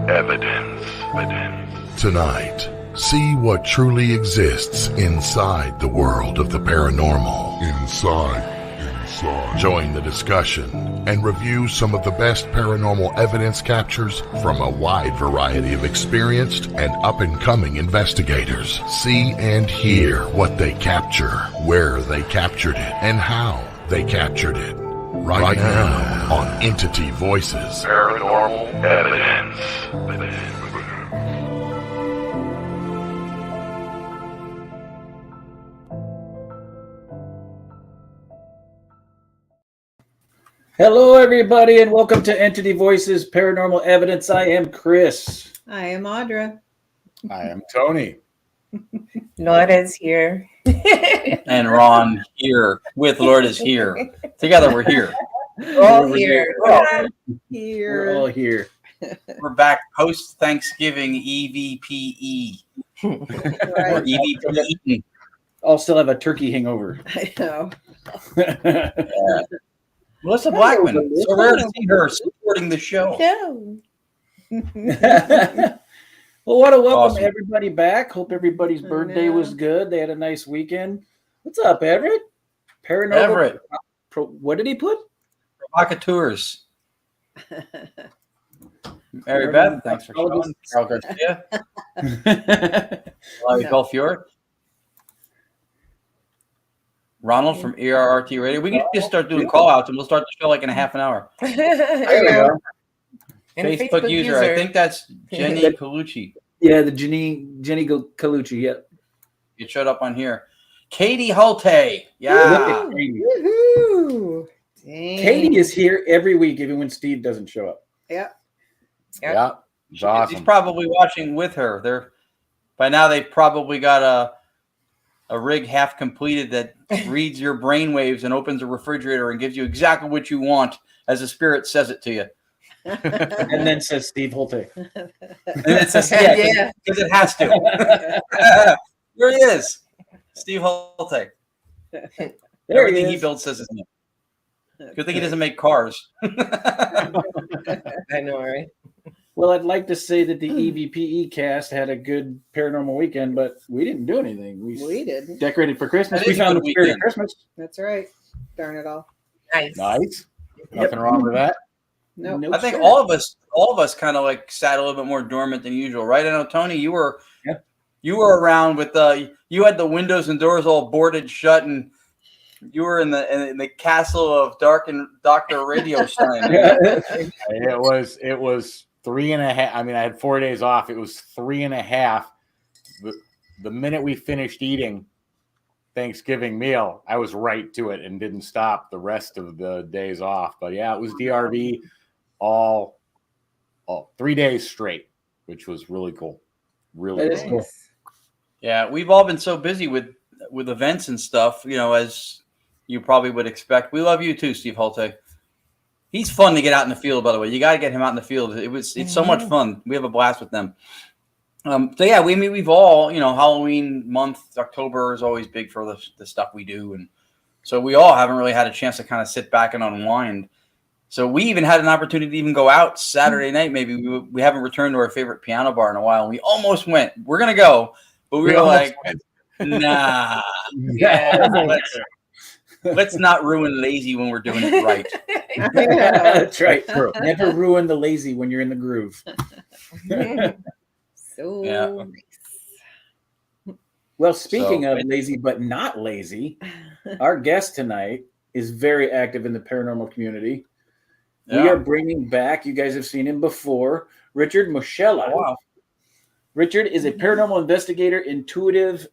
Evidence. Tonight, see what truly exists inside the world of the paranormal. Inside. Join the discussion and review some of the best paranormal evidence captures from a wide variety of experienced and up-and-coming investigators. See and hear what they capture, where they captured it, and how they captured it. Right now on Entity Voices Paranormal Evidence. Hello, everybody, and welcome to Entity Voices Paranormal Evidence. I am Chris. I am Audra. I am Tony. Nora's here. And Ron here with Lord is here. Together we're here. We're all here. We're all here. We're back post Thanksgiving EVPE. Or EVPE. I'll still have a turkey hangover. I know. Yeah. Melissa Blackman. So rare to see her supporting the show. Well, what a welcome Awesome. everybody back. Hope everybody's birthday was good. They had a nice weekend. What's up, Everett? Paranormal. Everett. What did he put? Provocateurs. Mary Beth, thanks for coming. Carl Garcia. Larry Belfiore. Ronald from ERRT Radio. We can just start doing call outs and we'll start the show like in a half an hour. There we go. Facebook user. I think that's Jenny Colucci. Yeah, the Jenny Colucci. Yeah. It showed up on here. Katie Holte. Yeah. Woohoo! Dang. Katie is here every week, even when Steve doesn't show up. Yeah. Yeah, it's awesome. He's probably watching with her. They're by now they've probably got a rig half completed that reads your brain waves and opens a refrigerator and gives you exactly what you want as the spirit says it to you. And then says Steve Holte. And it says, yeah, because it has to. There he is. Steve Holte. Everything he builds says his name. Good thing he doesn't make cars. I know, right? Well, I'd like to say that the EVPE cast had a good paranormal weekend, but we didn't do anything. We did. Decorated for Christmas. That We is a found good the spirit of weekend. Christmas. That's right. Darn it all. Nice. Nothing wrong with that. No. Nope. I think all of us kind of like sat a little bit more dormant than usual, right? I know, Tony, you were around with you had the windows and doors all boarded shut, and you were in the castle of Dr. Radio Stein. It was 3.5. I mean, I had 4 days off. It was 3.5. The minute we finished eating Thanksgiving meal, I was right to it and didn't stop the rest of the days off. But yeah, it was DRV all 3 days straight, which was really cool. Really That is cool. cool. Yeah, we've all been so busy with events and stuff, as you probably would expect. We love you too, Steve Holte. He's fun to get out in the field, by the way. You got to get him out in the field. It's so much fun. We have a blast with them. So yeah, we've all, Halloween month, October is always big for the stuff we do. And so we all haven't really had a chance to kind of sit back and unwind. So we even had an opportunity to even go out Saturday night. Maybe we haven't returned to our favorite piano bar in a while. And we almost went. We're going to go. But we were like, nah. Yeah. Let's not ruin lazy when we're doing it right. That's right. Never ruin the lazy when you're in the groove. So Yeah. nice. Well, speaking So- of lazy but not lazy, our guest tonight is very active in the paranormal community. Yeah. We are bringing back, you guys have seen him before, Richard Moschella. Oh, wow. Richard is a paranormal investigator, intuitive,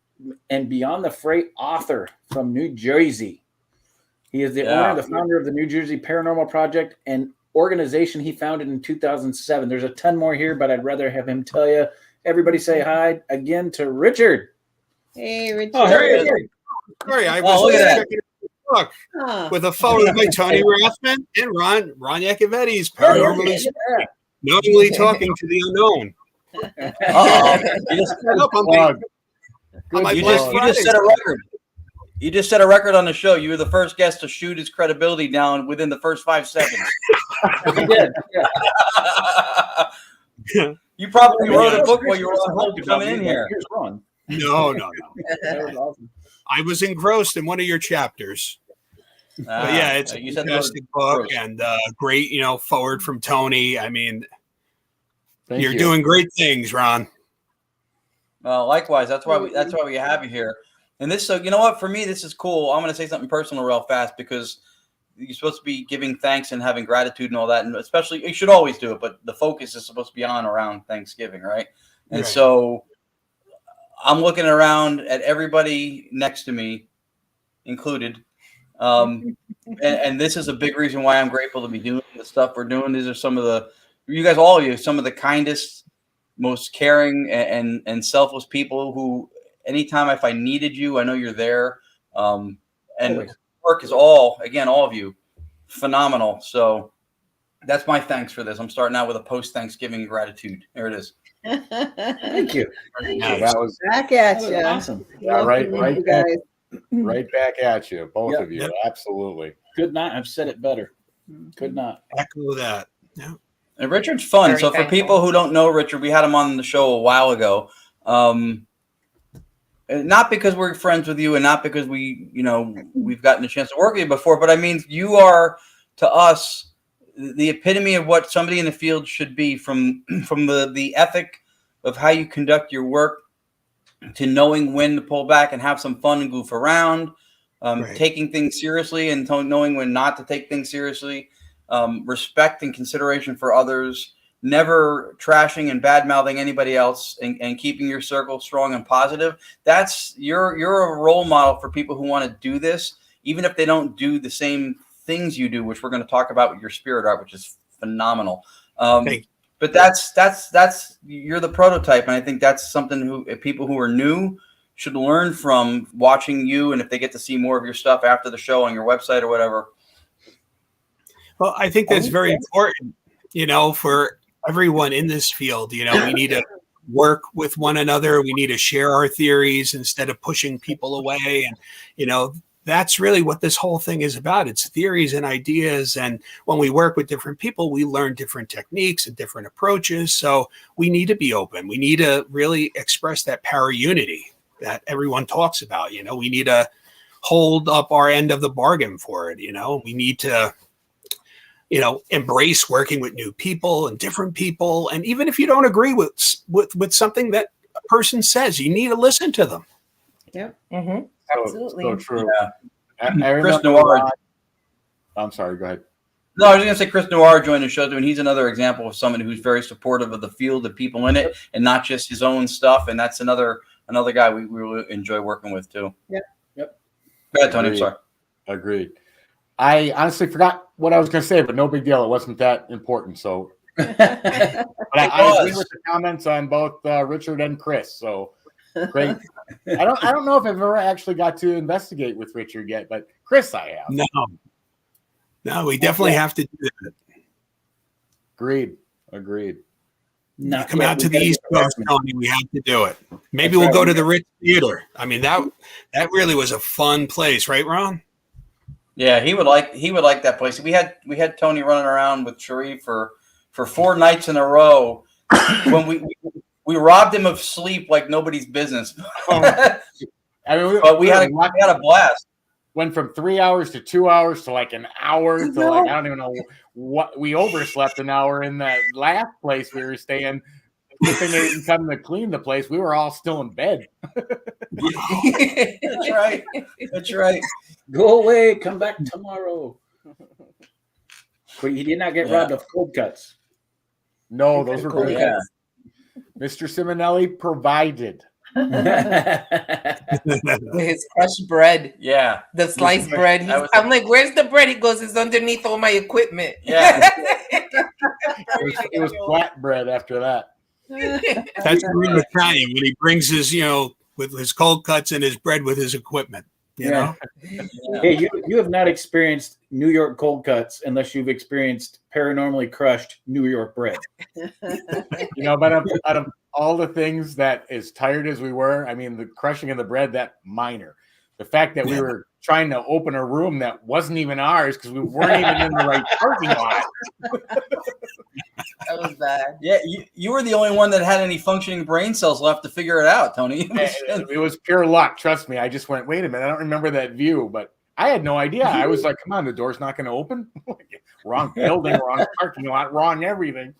and Beyond The Fray author from New Jersey. He is the owner, the founder of the New Jersey Paranormal Project, an organization he founded in 2007. There's a ton more here, but I'd rather have him tell you. Everybody say hi again to Richard. Hey, Richard. Oh, there he is. Sorry, I Oh, was look at that. checking the book Huh. with a photo by Tony Rathman and Ron Yacovetti's paranormally knowingly talking to the unknown. Uh-oh. You just- Set up on Plug. my You Black just Friday. set a record. You just set a record on the show. You were the first guest to shoot his credibility down within the first 5 seconds. He did. Yeah. You probably wrote a book while you were on hold coming in here. Here's Ron. No. That was awesome. I was engrossed in one of your chapters. But yeah, it's a fantastic book and great, forward from Tony. I mean, you're doing great things, Ron. Well, likewise. That's why we have you here. And this, so you know what? For me, this is cool. I'm going to say something personal real fast because you're supposed to be giving thanks and having gratitude and all that, and especially you should always do it. But the focus is supposed to be on around Thanksgiving, right? And so I'm looking around at everybody next to me, included. And this is a big reason why I'm grateful to be doing the stuff we're doing. These are some of some of the kindest, most caring and selfless people who, anytime if I needed you, I know you're there. And work is all of you, phenomenal. So that's my thanks for this. I'm starting out with a post-Thanksgiving gratitude. There it is. Thank you. Yeah, that was Back at you. Awesome. yeah, right guys. right back at you, both Yep. of you. Absolutely. Could not have said it better. Could not. Echo that. Yeah. And Richard's fun. Very So for thankful. people who don't know Richard, we had him on the show a while ago. Not because we're friends with you and not because we've gotten a chance to work with you before, but I mean, you are to us the epitome of what somebody in the field should be, from the ethic of how you conduct your work to knowing when to pull back and have some fun and goof around, taking things seriously and knowing when not to take things seriously, respect and consideration for others, never trashing and bad mouthing anybody else, and keeping your circle strong and positive. That's you're a role model for people who want to do this, even if they don't do the same things you do, which we're going to talk about with your spirit art, which is phenomenal. But that's you're the prototype, and I think that's something people who are new should learn from watching you, and if they get to see more of your stuff after the show on your website or whatever. Well, I think that's very important, for everyone in this field. We need to work with one another. We need to share our theories instead of pushing people away. And, that's really what this whole thing is about. It's theories and ideas. And when we work with different people, we learn different techniques and different approaches. So we need to be open. We need to really express that power unity that everyone talks about. We need to hold up our end of the bargain for it. We need to, embrace working with new people and different people. And even if you don't agree with something that a person says, you need to listen to them. Yep. Mm-hmm. Absolutely. So true. Yeah. I Chris remember Noir. I'm sorry, go ahead. No, I was going to say Chris Noir joined the show too, and he's another example of somebody who's very supportive of the field, the people in it, and not just his own stuff. And that's another guy we really enjoy working with too. Yep. Go ahead, Tony. I'm sorry. Agreed. I honestly forgot what I was going to say, but no big deal. It wasn't that important. So, but I agree with the comments on both Richard and Chris. So great. I don't know if I've ever actually got to investigate with Richard yet, but Chris, I have. No, we definitely have to do that. Agreed. Not Come yet. out We to the gotta East get Coast, Tony. We have to do it. Maybe That's we'll right. go to the Ritz Theater. I mean, that really was a fun place, right, Ron? Yeah, he would like that place. We had Tony running around with Sharif for 4 nights in a row when we robbed him of sleep like nobody's business. I mean, but we had a blast. Went from 3 hours to 2 hours to like an hour to like I don't even know what. We overslept an hour in that last place we were staying. The thing they didn't come to clean the place. We were all still in bed. That's right. Go away. Come back tomorrow. But you did not get robbed of cold cuts. No, those were Cold great. cuts. Mr. Simonelli provided. His crushed bread. Yeah. The sliced bread. I'm like, where's the bread? He goes, it's underneath all my equipment. Yeah. It was flatbread after that. That's real Italian when he brings his, with his cold cuts and his bread with his equipment. You know? Hey, you have not experienced New York cold cuts unless you've experienced paranormally crushed New York bread. But out of all the things that, as tired as we were, I mean, the crushing of the bread, that minor. The fact that we were trying to open a room that wasn't even ours because we weren't even in the right parking lot. That was bad. Yeah, you were the only one that had any functioning brain cells left to figure it out, Tony. It was pure luck. Trust me. I just went, wait a minute. I don't remember that view, but I had no idea. I was like, come on, the door's not going to open. Wrong building, wrong parking lot, wrong everything.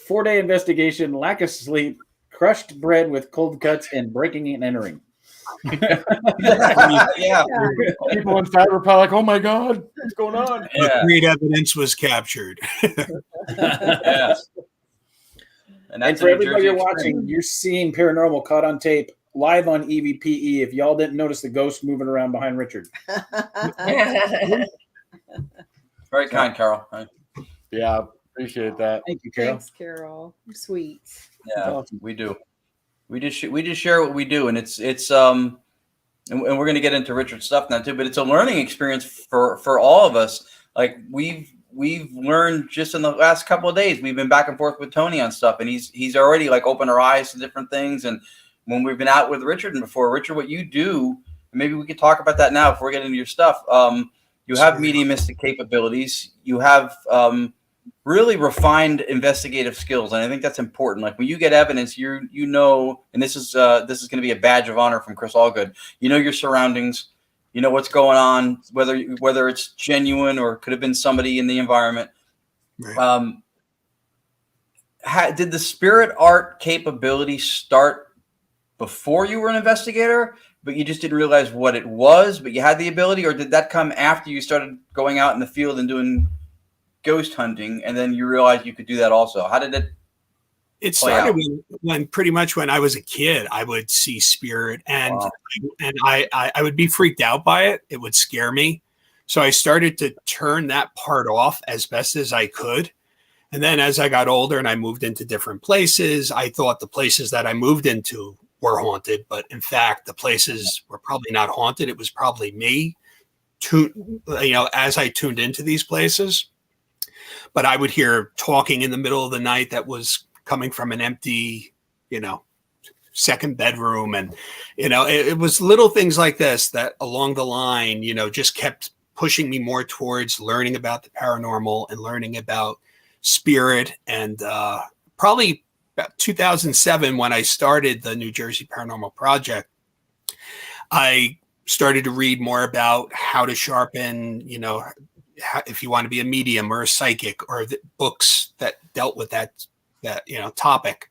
4-day investigation, lack of sleep, crushed bread with cold cuts, and breaking and entering. Yeah. People inside were probably like, oh my God, what's going on? The great evidence was captured. Yeah. And for everybody you're watching, you're seeing paranormal caught on tape live on EVPE. If y'all didn't notice the ghost moving around behind Richard. Very kind, Carol. Yeah, appreciate that. Thank you, Carol. Thanks, Carol. You're sweet. Yeah, awesome. We do. We just share what we do, and it's and we're going to get into Richard's stuff now too. But it's a learning experience for all of us. Like we've learned just in the last couple of days. We've been back and forth with Tony on stuff, and he's already like opened our eyes to different things. And when we've been out with Richard and before, Richard, what you do, maybe we could talk about that now before we get into your stuff. You have mediumistic capabilities. You have really refined investigative skills, and I think that's important. Like when you get evidence, you know, and this is going to be a badge of honor from Chris Allgood. You know your surroundings, you know what's going on, whether it's genuine or could have been somebody in the environment. Right. Did the spirit art capability start before you were an investigator, but you just didn't realize what it was, but you had the ability, or did that come after you started going out in the field and doing ghost hunting, and then you realized you could do that also? How did it started when pretty much when I was a kid, I would see spirit, and I would be freaked out by it. It would scare me. So I started to turn that part off as best as I could. And then as I got older and I moved into different places, I thought the places that I moved into were haunted, but in fact, the places were probably not haunted. It was probably me, as I tuned into these places. But I would hear talking in the middle of the night that was coming from an empty, second bedroom. And, it was little things like this that along the line, just kept pushing me more towards learning about the paranormal and learning about spirit. And probably about 2007, when I started the New Jersey Paranormal Project, I started to read more about how to sharpen, if you want to be a medium or a psychic, or the books that dealt with that topic.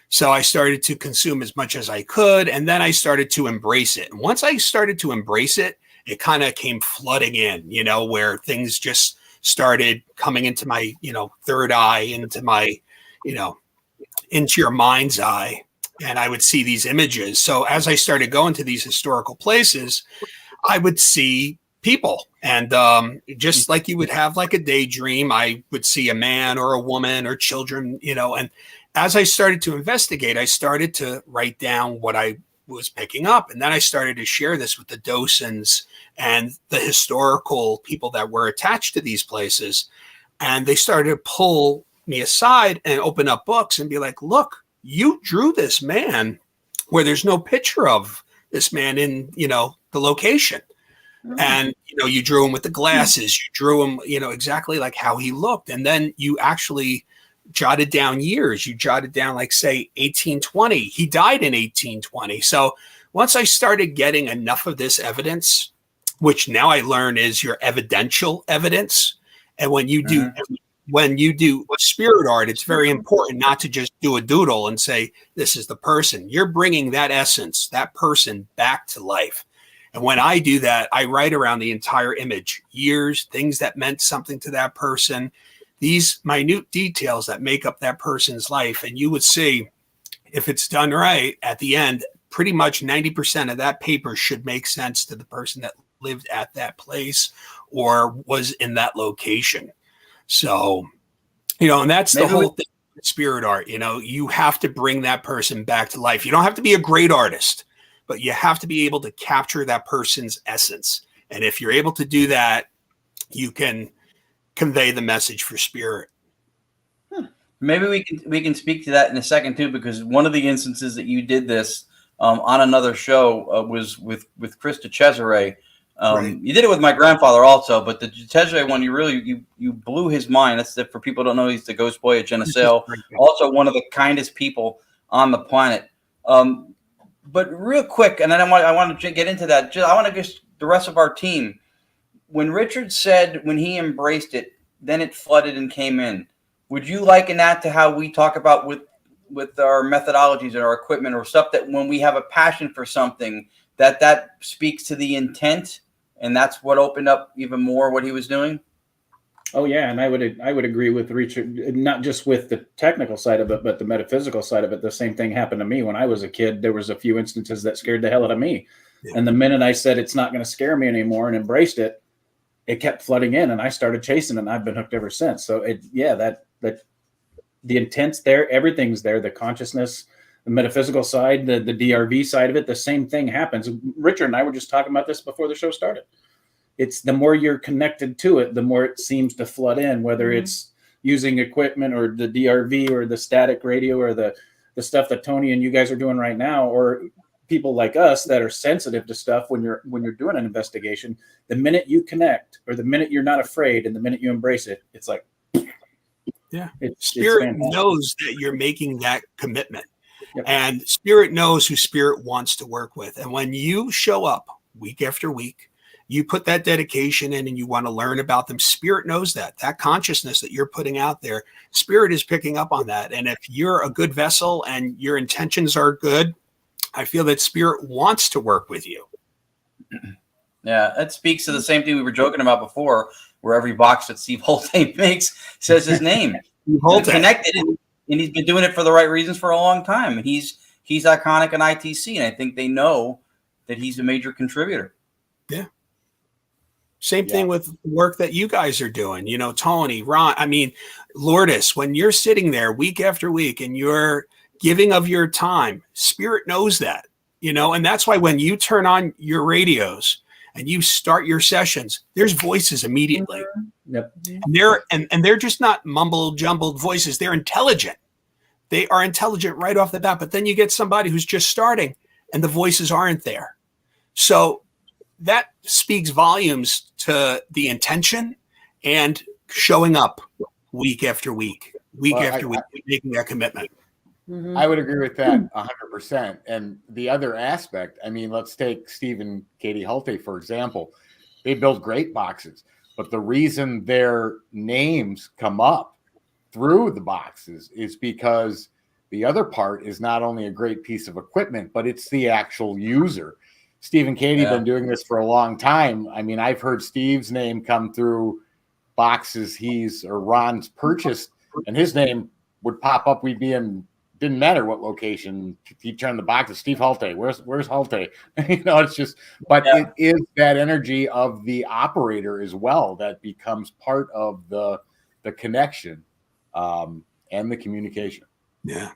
So I started to consume as much as I could, and then I started to embrace it. And once I started to embrace it, it kind of came flooding in, where things just started coming into my, third eye, into my, into your mind's eye. And I would see these images. So as I started going to these historical places, I would see people, and just like you would have like a daydream, I would see a man or a woman or children, and as I started to investigate, I started to write down what I was picking up. And then I started to share this with the docents and the historical people that were attached to these places. And they started to pull me aside and open up books and be like, look, you drew this man where there's no picture of this man in, the location. And, you drew him with the glasses, you drew him, exactly like how he looked. And then you actually jotted down years. You jotted down, like, say, 1820. He died in 1820. So once I started getting enough of this evidence, which now I learn is your evidential evidence. And when you do spirit art, it's very important not to just do a doodle and say, this is the person. You're bringing that essence, that person back to life. And when I do that, I write around the entire image, years, things that meant something to that person, these minute details that make up that person's life. And you would see, if it's done right, at the end, pretty much 90% of that paper should make sense to the person that lived at that place or was in that location. So, and that's the whole thing with spirit art. You have to bring that person back to life. You don't have to be a great artist, but you have to be able to capture that person's essence. And if you're able to do that, you can convey the message for spirit. Maybe we can speak to that in a second too, because one of the instances that you did this, on another show was with Chris DeCesare. Right. You did it with my grandfather also, but the DeCesare one, you blew his mind. That's for people who don't know, he's the ghost boy at Geneseo. Also one of the kindest people on the planet. But real quick, and then I want to get into that. I want to just the rest of our team. When Richard said when he embraced it, then it flooded and came in. Would you liken that to how we talk about with our methodologies and our equipment or stuff, that when we have a passion for something, that speaks to the intent, and that's what opened up even more what he was doing? Oh yeah, and I would agree with Richard, not just with the technical side of it, but the metaphysical side of it. The same thing happened to me when I was a kid. There was a few instances that scared the hell out of me. Yeah. And the minute I said it's not going to scare me anymore and embraced it, it kept flooding in, and I started chasing it, and I've been hooked ever since. So that the intent's there, everything's there, the consciousness, the metaphysical side, the DRV side of it, the same thing happens. Richard and I were just talking about this before the show started. It's the more you're connected to it, the more it seems to flood in, whether it's using equipment or the DRV or the static radio or the stuff that Tony and you guys are doing right now, or people like us that are sensitive to stuff when you're doing an investigation. The minute you connect, or the minute you're not afraid, and the minute you embrace it, it's like, Spirit knows that you're making that commitment. Yep. And Spirit knows who Spirit wants to work with. And when you show up week after week, you put that dedication in and you want to learn about them. Spirit knows that consciousness that you're putting out there, Spirit is picking up on that. And if you're a good vessel and your intentions are good, I feel that Spirit wants to work with you. Yeah, that speaks to the same thing we were joking about before, where every box that Steve Holte makes says his name. He's connected, and he's been doing it for the right reasons for a long time. And he's iconic in ITC, and I think they know that he's a major contributor. Yeah. Same thing with work that you guys are doing. You know, Tony, Ron, I mean, Lourdes, when you're sitting there week after week and you're giving of your time, Spirit knows that, you know, and that's why when you turn on your radios and you start your sessions, there's voices immediately. Yep. And they're just not mumble jumbled voices. They're intelligent. They are intelligent right off the bat. But then you get somebody who's just starting and the voices aren't there. So that speaks volumes to the intention and showing up week after week, after week, making that commitment. Mm-hmm. I would agree with that 100%. And the other aspect, I mean, let's take Steve and Katie Holte, for example. They build great boxes, but the reason their names come up through the boxes is because the other part is not only a great piece of equipment, but it's the actual user. Steve and Katie have been doing this for a long time. I mean, I've heard Steve's name come through boxes Ron's purchased, and his name would pop up. We'd be in, didn't matter what location. He'd turn the box to Steve Holte. Where's Holte? You know, it's just, but it is that energy of the operator as well that becomes part of the connection and the communication. Yeah,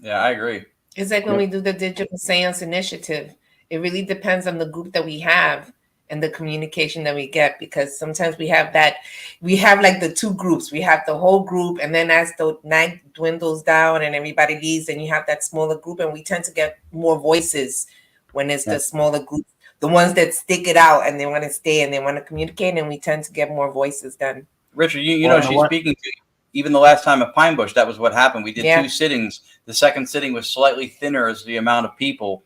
I agree. It's like when we do the digital seance initiative. It really depends on the group that we have and the communication that we get, because sometimes we have like the two groups. We have the whole group, and then as the night dwindles down and everybody leaves, and you have that smaller group, and we tend to get more voices when it's the smaller group, the ones that stick it out and they want to stay and they want to communicate, and we tend to get more voices then. Richard, you know, she's speaking to you. Even the last time at Pine Bush, that was what happened. We did 2 sittings. The second sitting was slightly thinner as the amount of people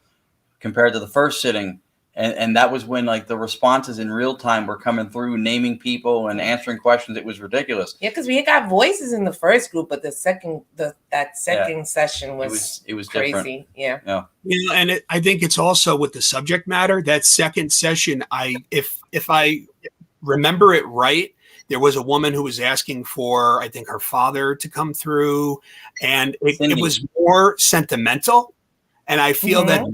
compared to the first sitting. And that was when like the responses in real time were coming through, naming people and answering questions. It was ridiculous. Yeah, because we got voices in the first group, but that second session was crazy. Different. Yeah. You know, and I think it's also with the subject matter. That second session, if I remember it right, there was a woman who was asking for, I think, her father to come through, and it was more sentimental. And I feel that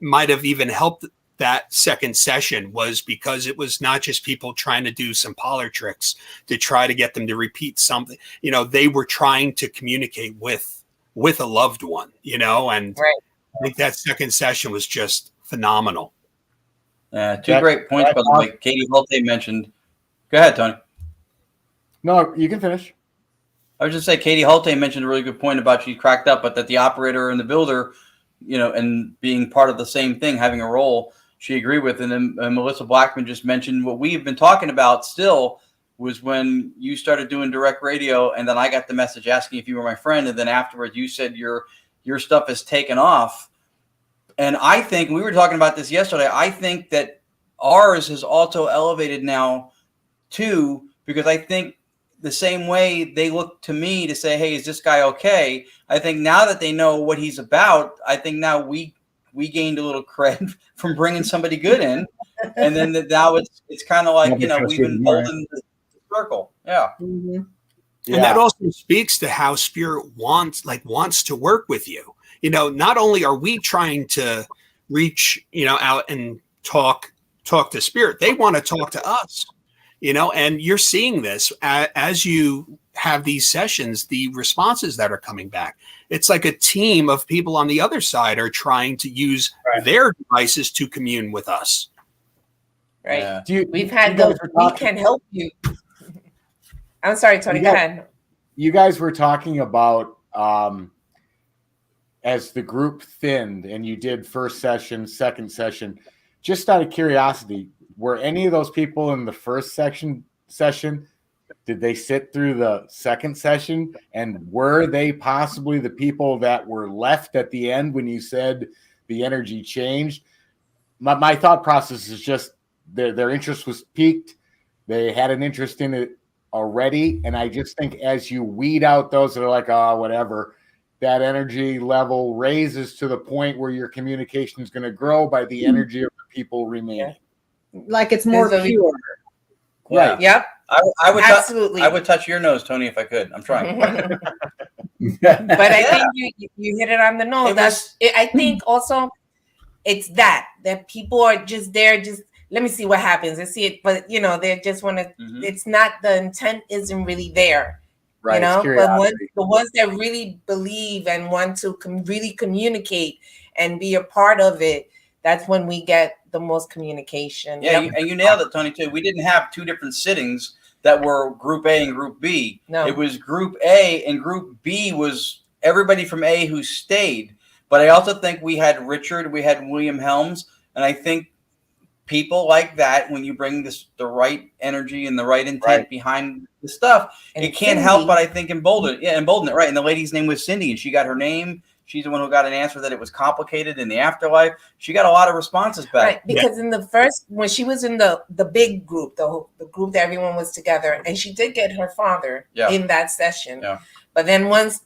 might have even helped that second session, was because it was not just people trying to do some parlor tricks to try to get them to repeat something. You know, they were trying to communicate with a loved one, you know, and I think that second session was just phenomenal. Two great points, by the way. Katie Holte mentioned. Go ahead, Tony. No, you can finish. I was just saying, Katie Holte mentioned a really good point about she cracked up, but that the operator and the builder and being part of the same thing, having a role, she agreed with. And then Melissa Blackman just mentioned what we've been talking about still was when you started doing direct radio, and then I got the message asking if you were my friend, and then afterwards you said your stuff has taken off. And I think we were talking about this yesterday. I think that ours has also elevated now too, because I think the same way they look to me to say, hey, is this guy okay? I think now that they know what he's about, I think now we gained a little cred from bringing somebody good in. And then now it's kind of like, we've emboldened the circle. Yeah. Mm-hmm. And that also speaks to how spirit wants to work with you. Not only are we trying to reach, out and talk to spirit, they want to talk to us, and you're seeing this as you have these sessions, the responses that are coming back. It's like a team of people on the other side are trying to use their devices to commune with us. Right. Yeah. We can help you. I'm sorry, Tony, go ahead. You guys were talking about as the group thinned and you did first session, second session, just out of curiosity, were any of those people in the first session, did they sit through the second session? And were they possibly the people that were left at the end when you said the energy changed? My thought process is just their interest was piqued. They had an interest in it already. And I just think as you weed out those that are like, whatever, that energy level raises to the point where your communication is going to grow by the energy of the people remaining. Like it's more pure. Right. Yep. I would absolutely. I would touch your nose, Tony, if I could. I'm trying. But I think you hit it on the nose. I think also it's that people are just there, just let me see what happens. I see it, but they just want to. Mm-hmm. It's not, the intent isn't really there. Right, but the ones that really believe and want to really communicate and be a part of it, that's when we get the most communication. Yeah, and you nailed it, Tony, too. We didn't have two different sittings that were Group A and Group B. No. It was Group A, and Group B was everybody from A who stayed. But I also think we had Richard, we had William Helms, and I think people like that, when you bring the right energy and the right intent behind the stuff, and it can't help but I think embolden it. Right. And the lady's name was Cindy, and she got her name. She's the one who got an answer that it was complicated in the afterlife. She got a lot of responses back. Right, because in the first, when she was in the big group, the group that everyone was together, and she did get her father in that session. Yeah. But then once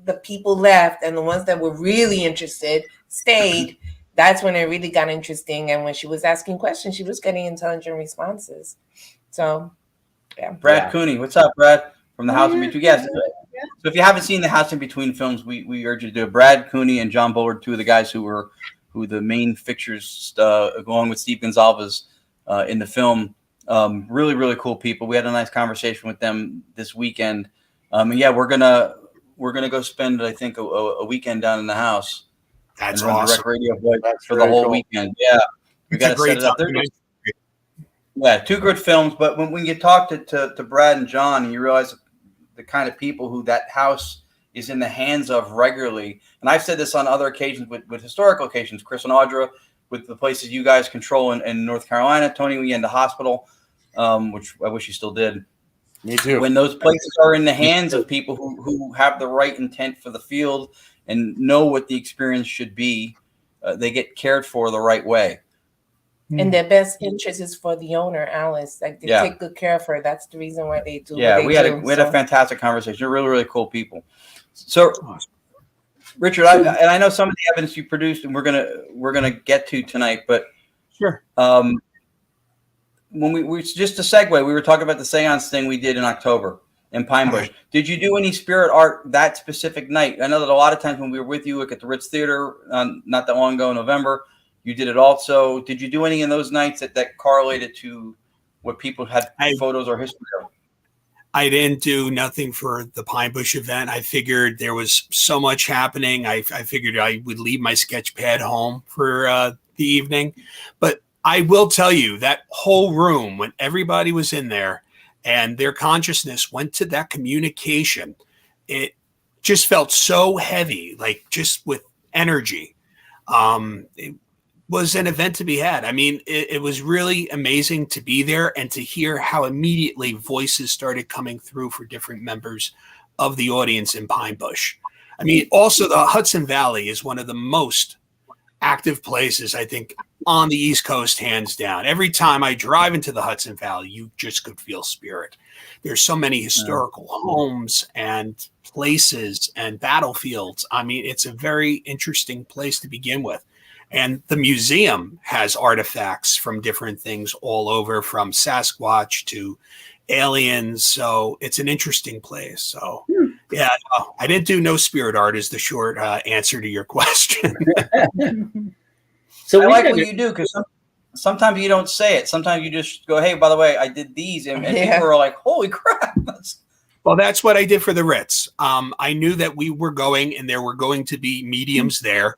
the people left and the ones that were really interested stayed, that's when it really got interesting. And when she was asking questions, she was getting intelligent responses. So, yeah. Brad Cooney. What's up, Brad? From the House in Between. Yes. So if you haven't seen the House in Between films, we urge you to do it. Brad Cooney and John Bullard, two of the guys who the main fixtures, along with Steve Gonzalez in the film. Really, really cool people. We had a nice conversation with them this weekend. And yeah, we're gonna go spend, I think, a weekend down in the house. That's awesome. Direct radio for the whole weekend. Yeah, we got to set it up. Yeah, two good films. But when you talk to Brad and John, and you realize the kind of people who that house is in the hands of regularly. And I've said this on other occasions with historical occasions, Chris and Audra, with the places you guys control in North Carolina, Tony, we in the hospital, which I wish you still did. Me too. When those places are in the hands of people who have the right intent for the field and know what the experience should be, they get cared for the right way. And their best interest is for the owner, Alice. Like they take good care of her. That's the reason why they do. Yeah, we had a fantastic conversation. They're really, really cool people. So, Richard, I know some of the evidence you produced, and we're gonna get to tonight. But sure. When we just to segue, we were talking about the seance thing we did in October in Pine Bush. Did you do any spirit art that specific night? I know that a lot of times when we were with you, like at the Ritz Theater, not that long ago in November, you did it also. Did you do any in those nights that correlated to what people had photos or history of? I didn't do nothing for the Pine Bush event. I figured there was so much happening. I figured I would leave my sketch pad home for the evening. But I will tell you that whole room, when everybody was in there and their consciousness went to that communication, it just felt so heavy, like just with energy. It was an event to be had. I mean, it was really amazing to be there and to hear how immediately voices started coming through for different members of the audience in Pine Bush. I mean, also the Hudson Valley is one of the most active places, I think, on the East Coast, hands down. Every time I drive into the Hudson Valley, you just could feel spirit. There's so many historical homes and places and battlefields. I mean, it's a very interesting place to begin with. And the museum has artifacts from different things all over, from Sasquatch to aliens. So it's an interesting place. So yeah, no, I didn't do no spirit art is the short answer to your question. So I like what you do, because sometimes you don't say it. Sometimes you just go, hey, by the way, I did these. And people are like, holy crap. Well, that's what I did for the Ritz. I knew that we were going and there were going to be mediums there,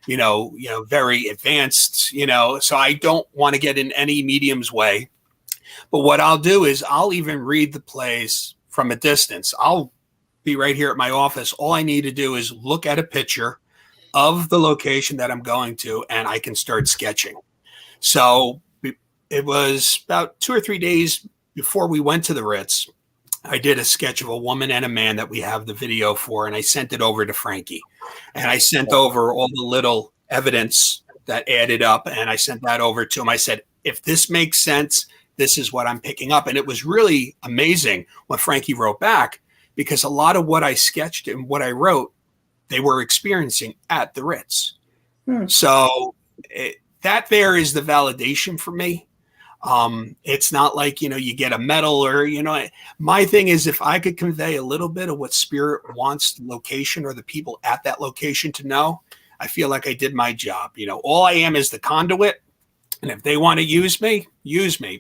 you know, very advanced, so I don't want to get in any medium's way. But what I'll do is I'll even read the plays from a distance. I'll be right here at my office. All I need to do is look at a picture of the location that I'm going to, and I can start sketching. So it was about 2 or 3 days before we went to the Ritz. I did a sketch of a woman and a man that we have the video for, and I sent it over to Frankie. And I sent over all the little evidence that added up, and I sent that over to him. I said, if this makes sense, this is what I'm picking up. And it was really amazing what Frankie wrote back, because a lot of what I sketched and what I wrote, they were experiencing at the Ritz. So that there is the validation for me. It's not like, you get a medal or, my thing is, if I could convey a little bit of what spirit wants the location or the people at that location to know, I feel like I did my job. All I am is the conduit. And if they want to use me,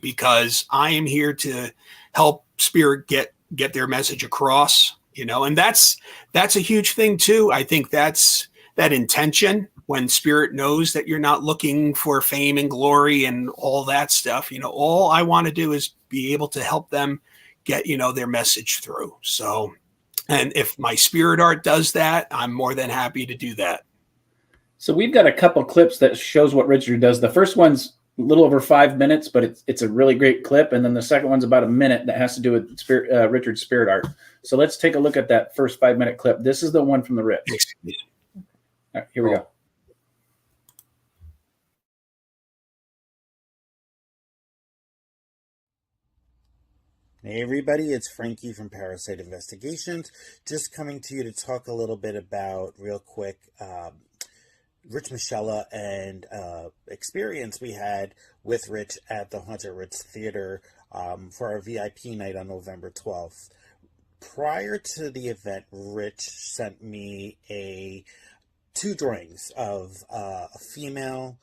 because I am here to help spirit get their message across, and that's a huge thing too. I think that's that intention, when spirit knows that you're not looking for fame and glory and all that stuff. All I want to do is be able to help them get, their message through. So, and if my spirit art does that, I'm more than happy to do that. So we've got a couple clips that shows what Richard does. The first one's a little over 5 minutes, but it's a really great clip. And then the second one's about a minute that has to do with Richard's spirit art. So let's take a look at that first 5-minute clip. This is the one from the Ritz. All right, here we go. Hey everybody, it's Frankie from Parasite Investigations. Just coming to you to talk a little bit about, real quick, Rich Moschella and experience we had with Rich at the Haunted Ritz Theater for our VIP night on November 12th. Prior to the event, Rich sent me two drawings of a female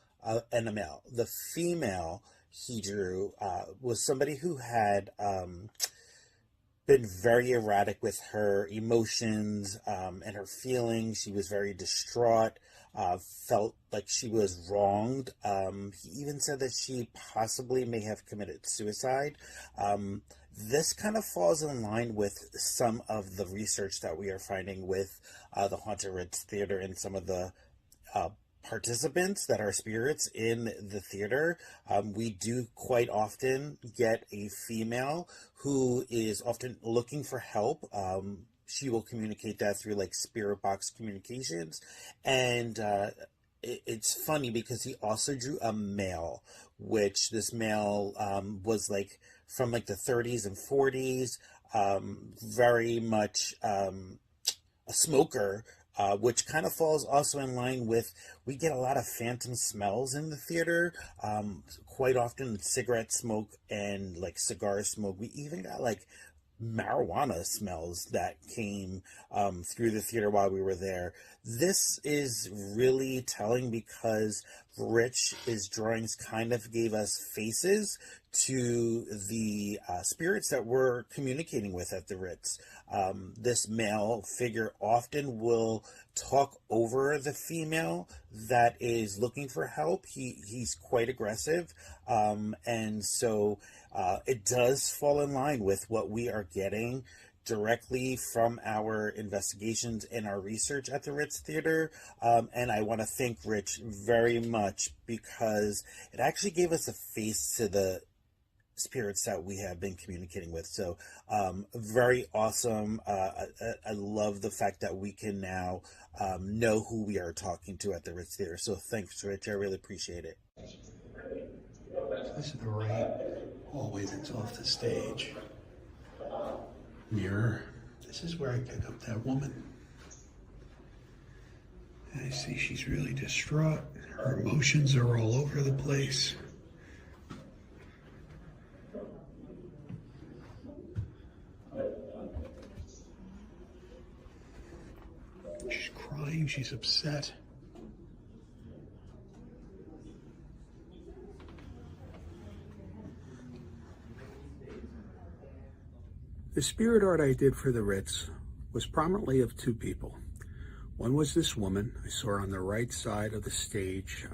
and a male. The female he drew was somebody who had been very erratic with her emotions and her feelings. She was very distraught, felt like she was wronged. He even said that she possibly may have committed suicide. This kind of falls in line with some of the research that we are finding with the Haunted Ritz Theater and some of the participants that are spirits in the theater. We do quite often get a female who is often looking for help. She will communicate that through like spirit box communications. And it's funny because he also drew a male, which this male was like from like the 30s and 40s, very much a smoker, which kind of falls also in line with, we get a lot of phantom smells in the theater, quite often cigarette smoke and like cigar smoke. We even got like marijuana smells that came through the theater while we were there. This is really telling because Rich's drawings kind of gave us faces to the spirits that we're communicating with at the Ritz. This male figure often will talk over the female that is looking for help. He's quite aggressive, and so it does fall in line with what we are getting directly from our investigations and our research at the Ritz Theater. And I want to thank Rich very much because it actually gave us a face to the spirits that we have been communicating with. So very awesome. I love the fact that we can now know who we are talking to at the Ritz Theater. So thanks, Rich. I really appreciate it. This is the right hallway that's off the stage. Mirror. This is where I pick up that woman. I see she's really distraught. Her emotions are all over the place. She's crying, she's upset. The spirit art I did for the Ritz was prominently of two people. One was this woman I saw her on the right side of the stage.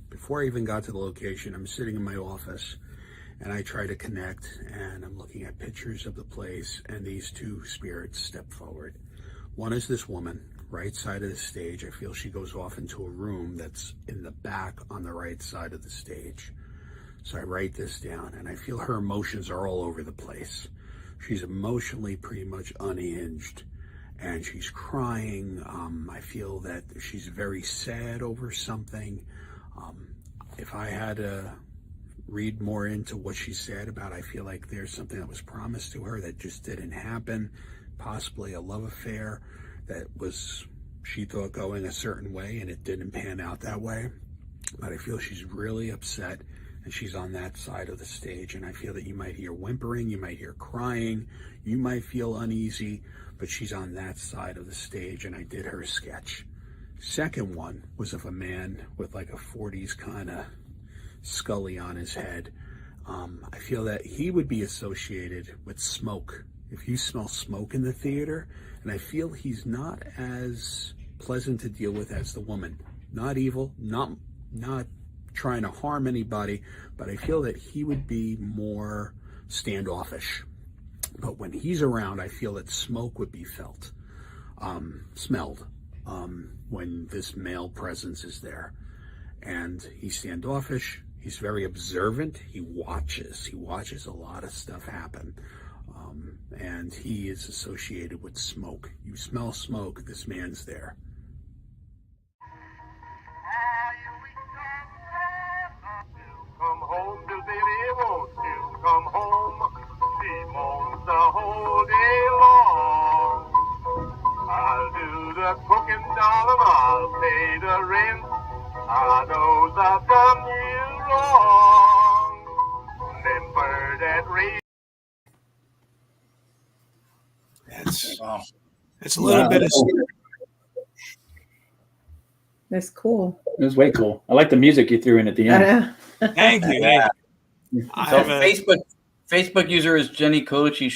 Before I even got to the location, I'm sitting in my office and I try to connect and I'm looking at pictures of the place and these two spirits step forward. One is this woman, right side of the stage. I feel she goes off into a room that's in the back on the right side of the stage. So I write this down and I feel her emotions are all over the place. She's emotionally pretty much unhinged and she's crying. I feel that she's very sad over something. If I had to read more into what she's sad about, I feel like there's something that was promised to her that just didn't happen, possibly a love affair that was, she thought, going a certain way and it didn't pan out that way. But I feel she's really upset. And she's on that side of the stage, and I feel that you might hear whimpering, you might hear crying, you might feel uneasy, but she's on that side of the stage, and I did her sketch. Second one was of a man with like a 40s kind of scully on his head. I feel that he would be associated with smoke. If you smell smoke in the theater, and I feel he's not as pleasant to deal with as the woman. Not evil, not trying to harm anybody, but I feel that he would be more standoffish. But when he's around, I feel that smoke would be smelled when this male presence is there. And he's standoffish, he's very observant, he watches a lot of stuff happen. And he is associated with smoke. You smell smoke, this man's there. Come home, till baby won't you come home. She moans the whole day long. I'll do the cooking, darling, I'll pay the rent. I know I've done you wrong. Remember that rain. That's a little bit of That's cool. It was way cool. I like the music you threw in at the end. Thank you. Yeah. So Facebook user is Jenny Colucci.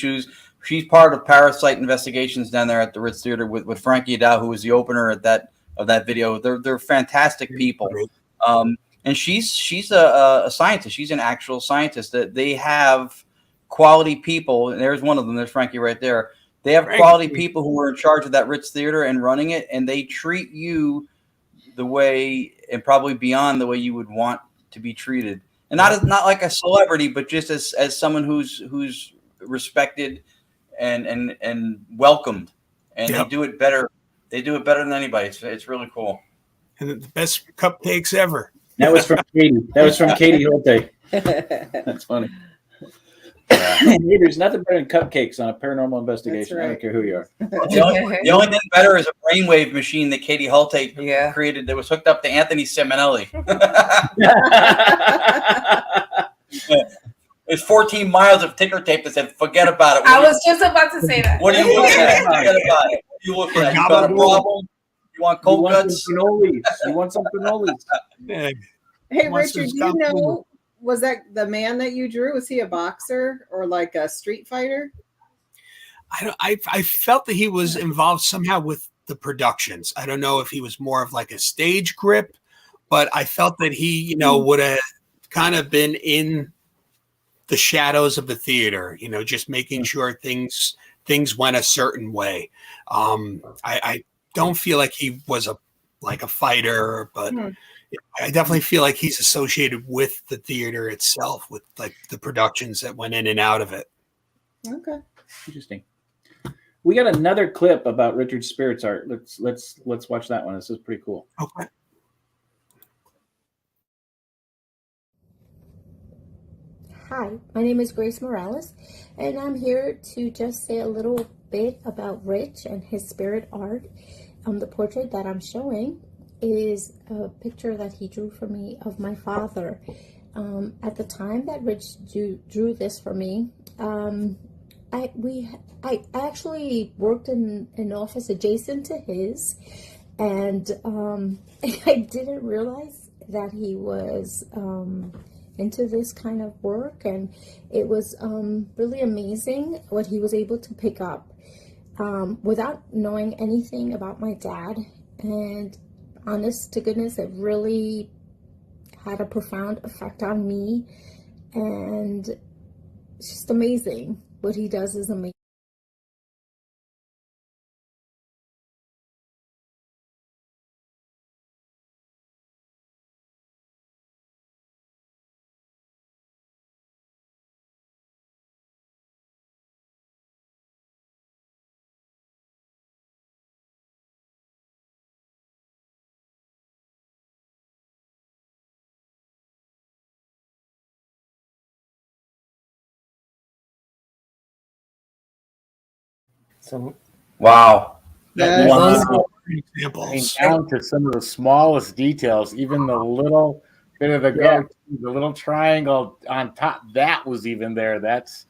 She's part of Parasite Investigations down there at the Ritz Theater with Frankie Dow, who was the opener of that video. They're fantastic people. And she's a scientist. She's an actual scientist. That they have quality people. And there's one of them. There's Frankie right there. They have quality people who are in charge of that Ritz Theater and running it, and they treat you the way, and probably beyond the way you would want to be treated. And not like a celebrity, but just as someone who's respected and welcomed. And they do it better. They do it better than anybody. It's really cool. And the best cupcakes ever. That was from Katie. That was from Katie Holte. That's funny. Hey, there's nothing better than cupcakes on a paranormal investigation. Right. I don't care who you are. The only thing better is a brainwave machine that Katie Holte created that was hooked up to Anthony Simonelli. There's 14 miles of ticker tape that said, forget about it. I was just about to say that. What are you looking at? Forget about it. You look at it. You got a problem? You want cold guts? You want some cannolis? Hey, Richard, do you know, was that the man that you drew? Was he a boxer or like a street fighter? I felt that he was involved somehow with the productions. I don't know if he was more of like a stage grip, but I felt that he, would have kind of been in the shadows of the theater, just making sure things things went a certain way. I don't feel like he was a fighter, but I definitely feel like he's associated with the theater itself, with like the productions that went in and out of it. Okay. Interesting. We got another clip about Richard's spirits art. Let's watch that one. This is pretty cool. Okay. Hi, my name is Grace Morales, and I'm here to just say a little bit about Rich and his spirit art. The portrait that I'm showing is a picture that he drew for me of my father. At the time that Rich drew this for me, I actually worked in an office adjacent to his, and I didn't realize that he was into this kind of work, and it was really amazing what he was able to pick up without knowing anything about my dad. And honest to goodness, it really had a profound effect on me, and it's just amazing. What he does is amazing. So, wow. Examples. Down to some of the smallest details, even the little bit of the goatee, the little triangle on top, that was even there. That's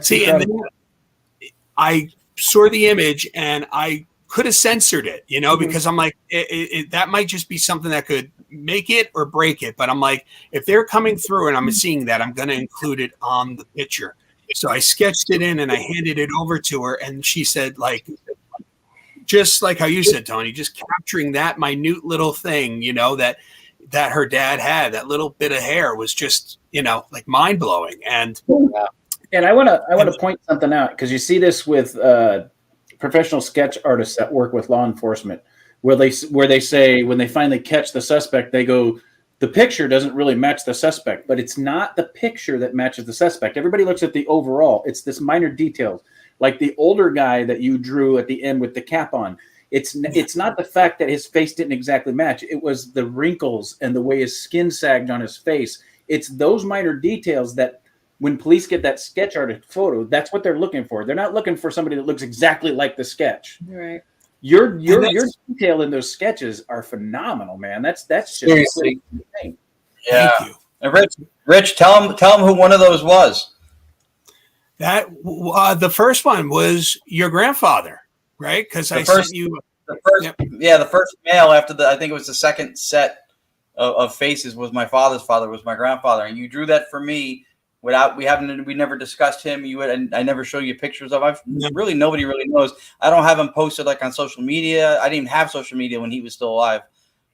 See, and then I saw the image and I could have censored it, because I'm like, that might just be something that could make it or break it. But I'm like, if they're coming through and I'm seeing that, I'm going to include it on the picture. So I sketched it in and I handed it over to her, and she said, like, just like how you said, Tony, just capturing that minute little thing, that her dad had, that little bit of hair was just, like mind blowing. And I want to point something out, because you see this with professional sketch artists that work with law enforcement, where they say when they finally catch the suspect, they go, the picture doesn't really match the suspect, but it's not the picture that matches the suspect. Everybody looks at the overall. It's this minor details, like the older guy that you drew at the end with the cap on. It's not the fact that his face didn't exactly match. It was the wrinkles and the way his skin sagged on his face. It's those minor details that when police get that sketch artist photo, that's what they're looking for. They're not looking for somebody that looks exactly like the sketch. Right. Your detail in those sketches are phenomenal, man. That's just seriously. Yeah. Thank you. And Rich, tell him who one of those was. That the first one was your grandfather, right? Because sent you the first mail after I think it was the second set of faces was my father's father, was my grandfather, and you drew that for me. We never discussed him. I never show you pictures of him. Nobody really knows. I don't have him posted like on social media. I didn't even have social media when he was still alive.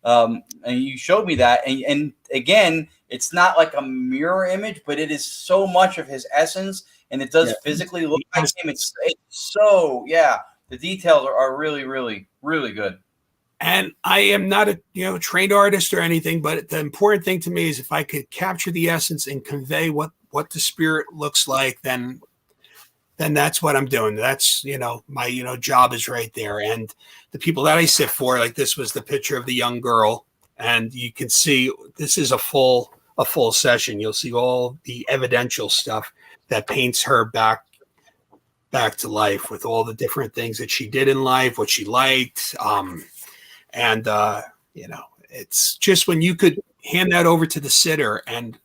And you showed me that. And again, it's not like a mirror image, but it is so much of his essence, and it does physically look like him. It's so, the details are really, really, really good. And I am not a trained artist or anything, but the important thing to me is if I could capture the essence and convey what the spirit looks like, then that's what I'm doing. That's, my, job is right there. And the people that I sit for, like this was the picture of the young girl, and you can see this is a full session. You'll see all the evidential stuff that paints her back to life with all the different things that she did in life, what she liked. It's just when you could hand that over to the sitter and,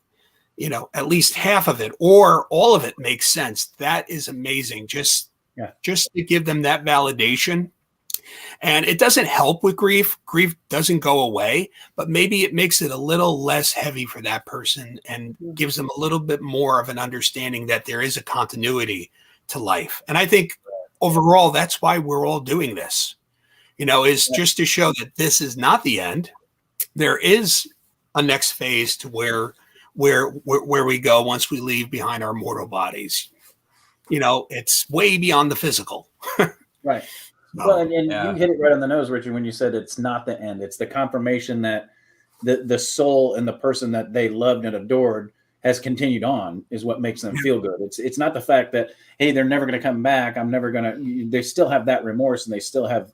at least half of it or all of it makes sense. That is amazing. Just to give them that validation. And it doesn't help with grief. Grief doesn't go away, but maybe it makes it a little less heavy for that person and gives them a little bit more of an understanding that there is a continuity to life. And I think overall, that's why we're all doing this. Is just to show that this is not the end. There is a next phase to where we go once we leave behind our mortal bodies. it's way beyond the physical. Right. No. Well, and you hit it right on the nose, Richard, when you said it's not the end. It's the confirmation that the soul and the person that they loved and adored has continued on is what makes them feel good. It's not the fact that, hey, they're never going to come back. I'm never going to. They still have that remorse, and they still have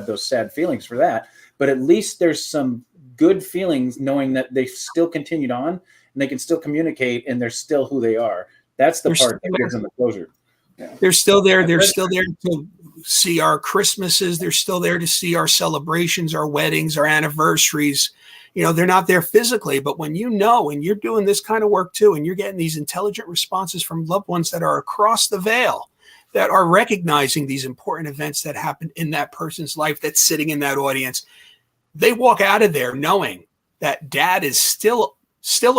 those sad feelings for that. But at least there's some good feelings knowing that they still continued on and they can still communicate and they're still who they are. That's the part that gives them the closure. Yeah. They're still there. They're still there to see our Christmases. They're still there to see our celebrations, our weddings, our anniversaries. They're not there physically, but when and you're doing this kind of work too, and you're getting these intelligent responses from loved ones that are across the veil, that are recognizing these important events that happened in that person's life that's sitting in that audience, they walk out of there knowing that Dad is still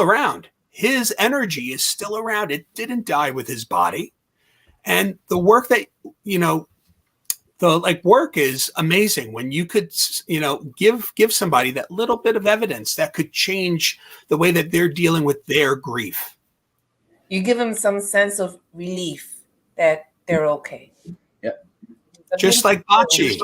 around. His energy is still around. It didn't die with his body. And the work that, the work is amazing when you could, give somebody that little bit of evidence that could change the way that they're dealing with their grief. You give them some sense of relief that they're okay. Yeah. Just like Bocce,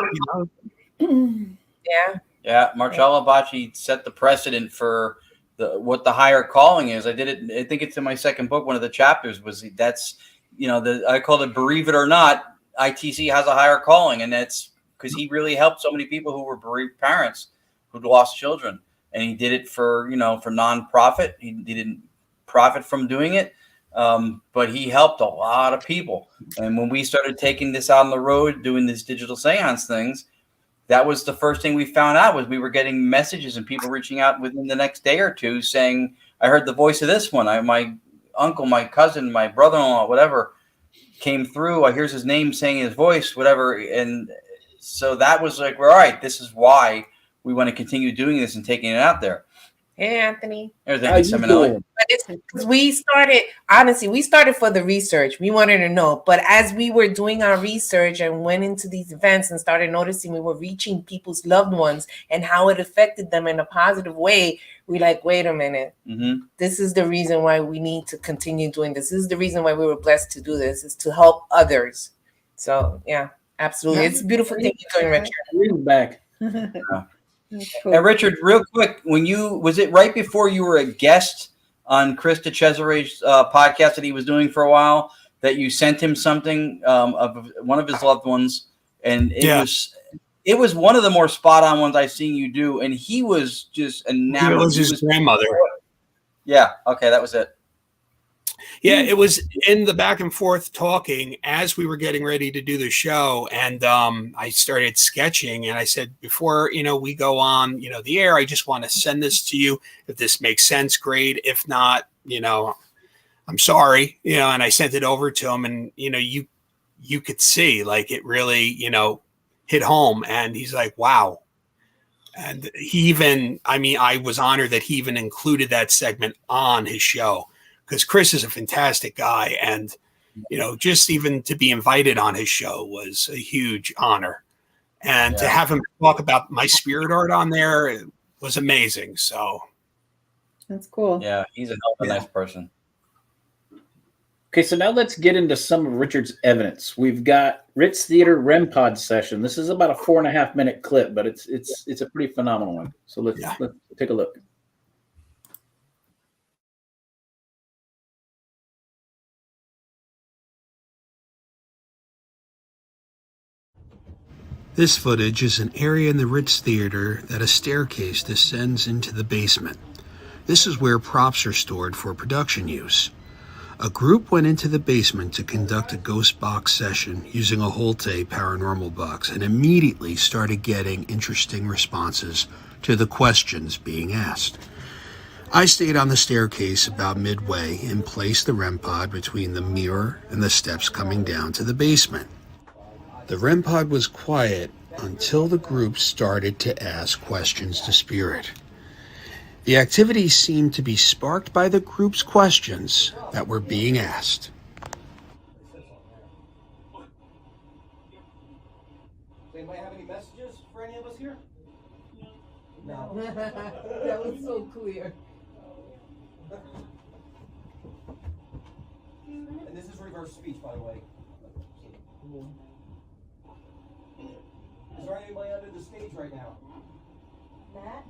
Yeah. Yeah. Moschella Bocce set the precedent for what the higher calling is. I did it. I think it's in my second book. One of the chapters was I called it Bereave It or Not. ITC has a higher calling, and that's because he really helped so many people who were bereaved parents who'd lost children, and he did it for nonprofit. He didn't profit from doing it, but he helped a lot of people. And when we started taking this out on the road, doing these digital seance things, that was the first thing we found out was we were getting messages and people reaching out within the next day or two saying, "I heard the voice of this one. My uncle, my cousin, my brother-in-law, whatever." Came through. Here's his name saying his voice, whatever. And so that was like, all right, this is why we want to continue doing this and taking it out there. Hey, Anthony. There's Anthony Seminelli. But it's because we started for the research. We wanted to know. But as we were doing our research and went into these events and started noticing we were reaching people's loved ones and how it affected them in a positive way, we like, wait a minute. Mm-hmm. This is the reason why we need to continue doing this. This is the reason why we were blessed to do this, is to help others. So, yeah, absolutely. Yeah. It's a beautiful thing you're doing, Richard. Read back. Cool. And Richard, real quick, was it right before you were a guest on Chris DeCesare's podcast that he was doing for a while that you sent him something of one of his loved ones, and it was one of the more spot on ones I've seen you do, and he was just enamored. It was his grandmother. Yeah. Okay, that was it. Yeah, it was in the back and forth talking as we were getting ready to do the show. And I started sketching and I said, before, we go on, the air, I just want to send this to you. If this makes sense, great. If not, I'm sorry, and I sent it over to him and, you could see like it really, hit home. And he's like, wow. And I was honored that he even included that segment on his show. Because Chris is a fantastic guy, and just even to be invited on his show was a huge honor, and to have him talk about my spirit art on there was amazing. So that's cool. Yeah, he's a nice person. Okay, so now let's get into some of Richard's evidence. We've got Ritz Theater REM Pod session. This is about a 4.5 minute clip, but it's a pretty phenomenal one. So let's take a look. This footage is an area in the Ritz Theater that a staircase descends into the basement. This is where props are stored for production use. A group went into the basement to conduct a ghost box session using a Holte paranormal box and immediately started getting interesting responses to the questions being asked. I stayed on the staircase about midway and placed the REM pod between the mirror and the steps coming down to the basement. The REM pod was quiet until the group started to ask questions to Spirit. The activity seemed to be sparked by the group's questions that were being asked. Does anybody have any messages for any of us here? No. That was so clear. And this is reverse speech, by the way. Is there anybody under the stage right now? Matt?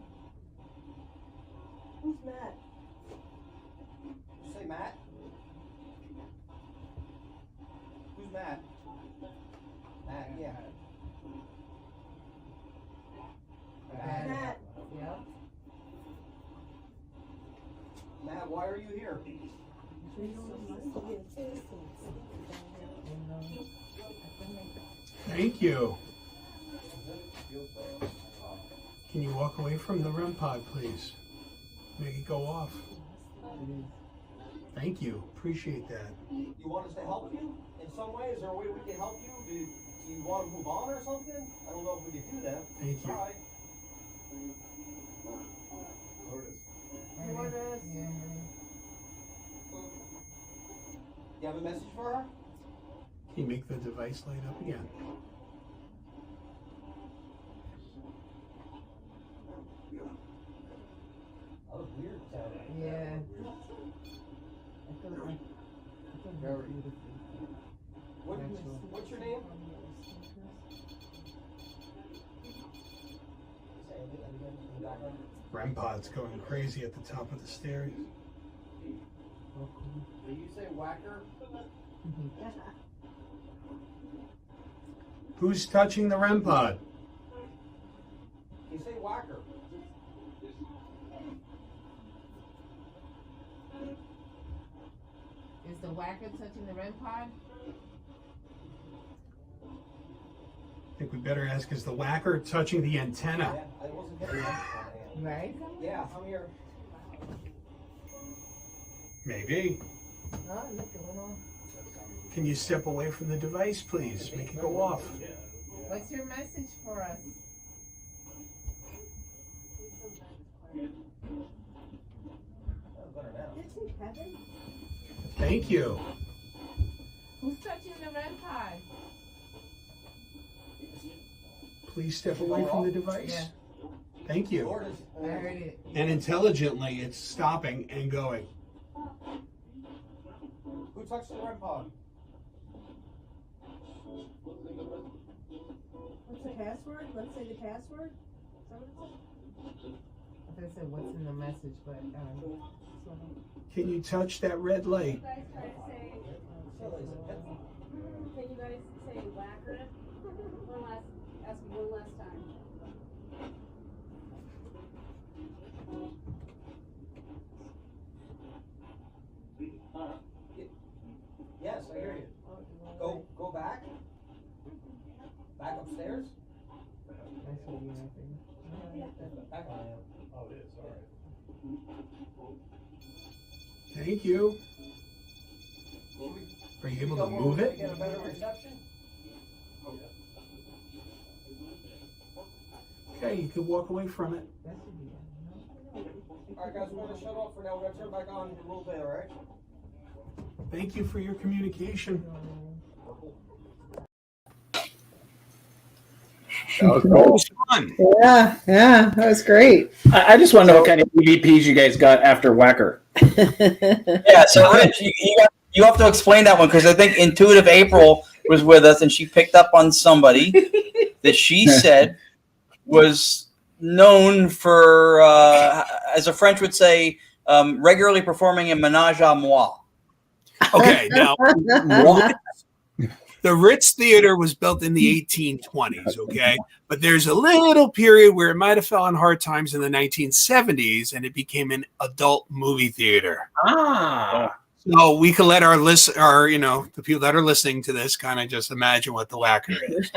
Who's Matt? Did you say Matt? Who's Matt? Matt, yeah. Matt. Yeah. Matt, why are you here? Thank you. Can you walk away from the REM pod, please? Make it go off. Thank you. Appreciate that. You want us to help you in some way? Is there a way we can help you? Do you want to move on or something? I don't know if we can do that. Thank you. Try. You have a message for her? Can you make the device light up again? That was weird sounding. Yeah. What's your name? REM pod's going crazy at the top of the stairs. Do you say whacker? Who's touching the REM pod? You say whacker. Is the whacker touching the REM pod? I think we better ask, is the whacker touching the antenna? Yeah, I wasn't getting that. Right? Yeah, I'm here. Maybe. Oh, look going on. Can you step away from the device, please? Make it go off. What's your message for us? Thank you. Who's touching the REM pod? Please step away from the device. Yeah. Thank you. I heard it. And intelligently, it's stopping and going. Who touched the REM pod? What's the password? Let's say the password. Is that what it said? I thought it said what's in the message, but Can you touch that red light? Can you guys say whacker? Ask one last time. Yes, I hear you. Go back. Back upstairs. Back on. Oh, it is. All right. Thank you. Are you able to move it? Get a better reception. Okay, you can walk away from it. All right, guys, we're gonna shut off for now. We're gonna turn back on in a little bit. All right. Thank you for your communication. That was cool. Fun. Yeah, that was great. I just want to know what kind of EVPs you guys got after Whacker. Yeah, so Rich, you have to explain that one because I think Intuitive April was with us and she picked up on somebody that she said was known for, as a French would say, regularly performing in menage a moi. Okay, now the Ritz Theater was built in the 1820s, okay? But there's a little period where it might have fell on hard times in the 1970s and it became an adult movie theater. So we can let the people that are listening to this kind of just imagine what the whacker is.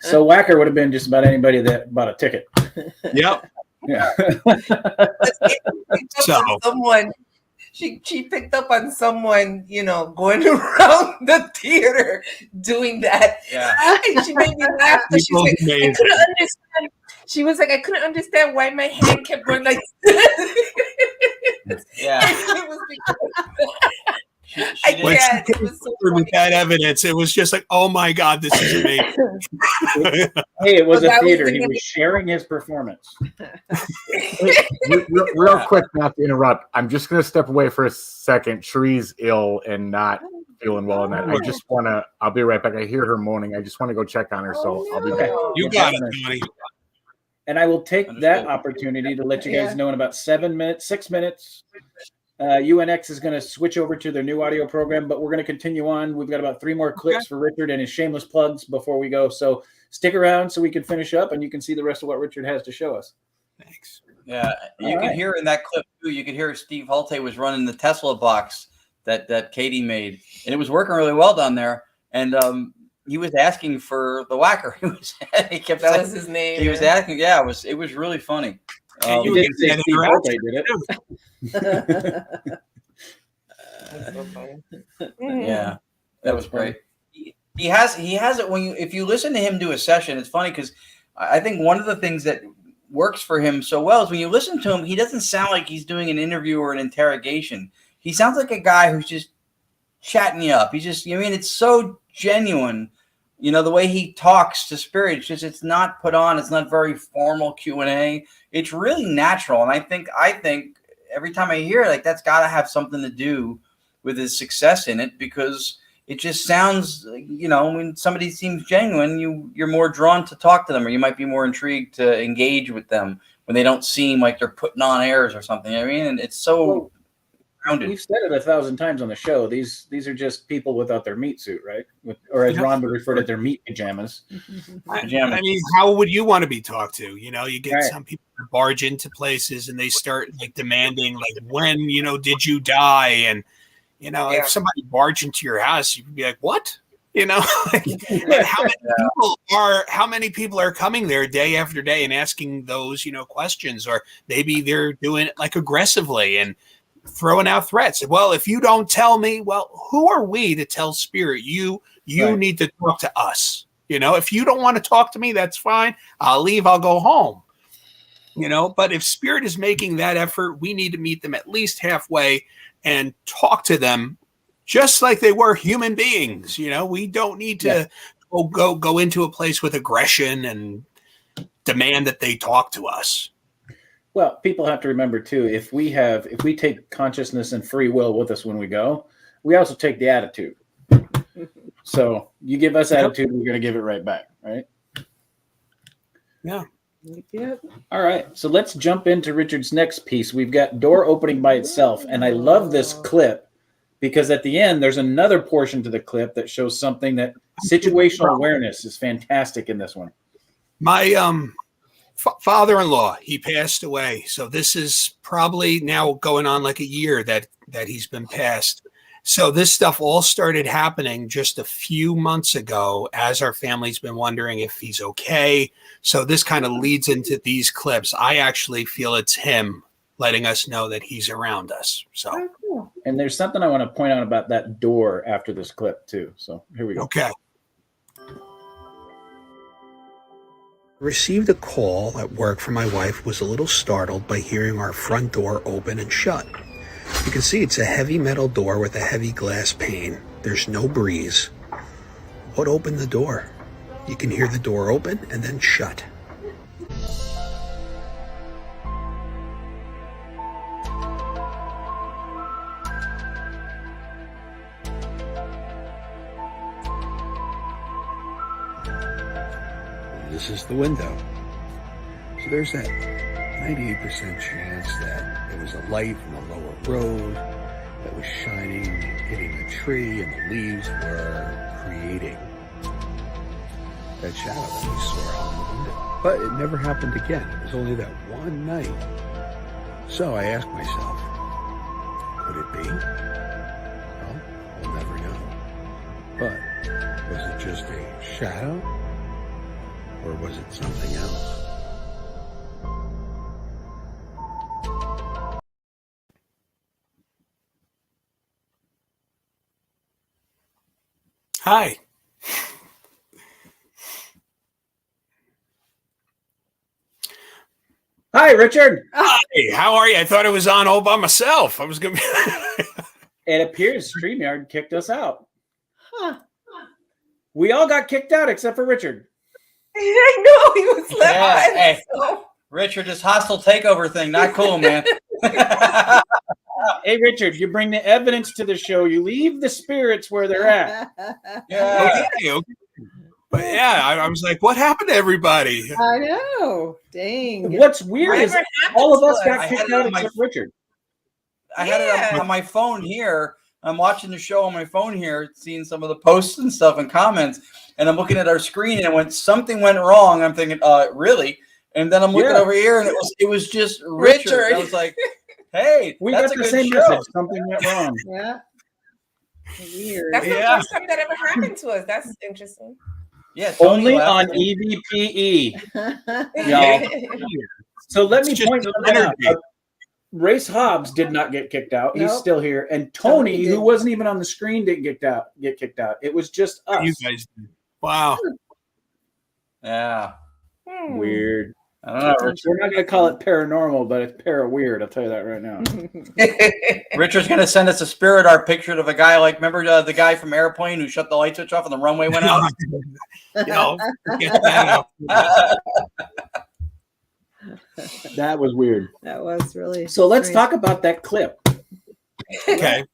So Whacker would have been just about anybody that bought a ticket. Yep. Yeah. Someone she picked up on someone, going around the theater doing that. Yeah. And she made me laugh. She was like, I couldn't understand. She was like, I couldn't understand why my hand kept going like this. Yeah. It was because it was so with that evidence. It was just like, oh my God, this is amazing. Hey, it was a theater. He was sharing his performance. Real quick, not to interrupt. I'm just going to step away for a second. Shree's ill and not feeling well in that. I'll be right back. I hear her moaning. I just want to go check on her. So I'll be back. You got it, Tony. And I will take that opportunity to let you guys know in about 6 minutes, UNX is going to switch over to their new audio program, but we're going to continue on. We've got about 3 more clips for Richard and his shameless plugs before we go. So stick around so we can finish up and you can see the rest of what Richard has to show us. Thanks. Yeah, you can hear in that clip too. You could hear Steve Hulte was running the Tesla box that Katie made, and it was working really well down there. And he was asking for the whacker. He kept that saying, was his name. He was asking. Yeah, it was really funny. You didn't say Steve Hulte did it. That's so funny. Yeah, that was great. He has it if you listen to him do a session. It's funny because I think one of the things that works for him so well is when you listen to him, he doesn't sound like he's doing an interview or an interrogation. He sounds like a guy who's just chatting you up. He's just, it's so genuine. The way he talks to spirit, it's not put on. It's not very formal Q&A. It's really natural. And I think every time I hear it, that's got to have something to do with his success in it, because it just sounds, when somebody seems genuine, you're more drawn to talk to them, or you might be more intrigued to engage with them when they don't seem like they're putting on airs or something. And it's so grounded. We've said it 1,000 times on the show. These are just people without their meat suit, right? Or as Ron would refer to their meat pajamas. I mean, how would you want to be talked to? You get some people that barge into places and they start demanding, when, did you die? And, if somebody barged into your house, you'd be like, what? How many people are coming there day after day and asking those, questions? Or maybe they're doing it aggressively and throwing out threats. Well, if you don't tell me, well, who are we to tell spirit? You need to talk to us. If you don't want to talk to me, that's fine. I'll leave. I'll go home. But if spirit is making that effort, we need to meet them at least halfway and talk to them just like they were human beings. We don't need to go into a place with aggression and demand that they talk to us. Well, people have to remember too, if we take consciousness and free will with us when we go, we also take the attitude. So you give us attitude, we're going to give it right back, right? Yeah. Yep. All right. So let's jump into Richard's next piece. We've got Door Opening by Itself. And I love this clip because at the end, there's another portion to the clip that shows something that situational awareness is fantastic in this one. My father-in-law, he passed away. So this is probably now going on a year that he's been passed. So this stuff all started happening just a few months ago as our family's been wondering if he's okay. So this kind of leads into these clips. I actually feel it's him letting us know that he's around us. So, and there's something I want to point out about that door after this clip too. So here we go. Okay. Received a call at work from my wife, was a little startled by hearing our front door open and shut. You can see it's a heavy metal door with a heavy glass pane. There's no breeze. What opened the door? You can hear the door open and then shut. This is the window. So there's that 98% chance that there was a light from the lower road that was shining, hitting the tree, and the leaves were creating that shadow that we saw on the window. But it never happened again. It was only that one night. So I asked myself, could it be? Well, we'll never know. But was it just a shadow? Or was it something else? Hi. Hi, Richard. Hi, how are you? I thought I was on all by myself. I was going to be... It appears StreamYard kicked us out. We all got kicked out except for Richard. I know he was left by Hey, himself. Richard, this hostile takeover thing, not cool, man. Hey, Richard, you bring the evidence to the show. You leave the spirits where they're at. Yeah. Okay. But yeah, I was like, what happened to everybody? I know. Dang. What's weird is Whatever all of happened us to got us? kicked out except Richard. I had it on my phone here. I'm watching the show on my phone here, seeing some of the posts and stuff and comments, and I'm looking at our screen, and when something went wrong, I'm thinking, really? And then I'm looking over here, and it was just Richard. And I was like, hey, We that's got a the good same show. message. Something went wrong. Yeah. Weird. That's the first time that ever happened to us. That's interesting. Yeah, Tony Only left on and- EVPE. Y'all. So let me It's just point the something out. energy. Race Hobbs did not get kicked out. He's Nope. still here. And Tony Tony, did. who wasn't even on the screen, didn't get kicked out. It was just us. You guys did. Wow. Yeah. Weird. I don't know. We're not going to call it paranormal, but it's para-weird. I'll tell you that right now. Richard's going to send us a spirit art picture of a guy like, remember the guy from Airplane who shut the light switch off and the runway went out? Get that out. That was weird. That was really. So let's strange. talk about that clip. Okay.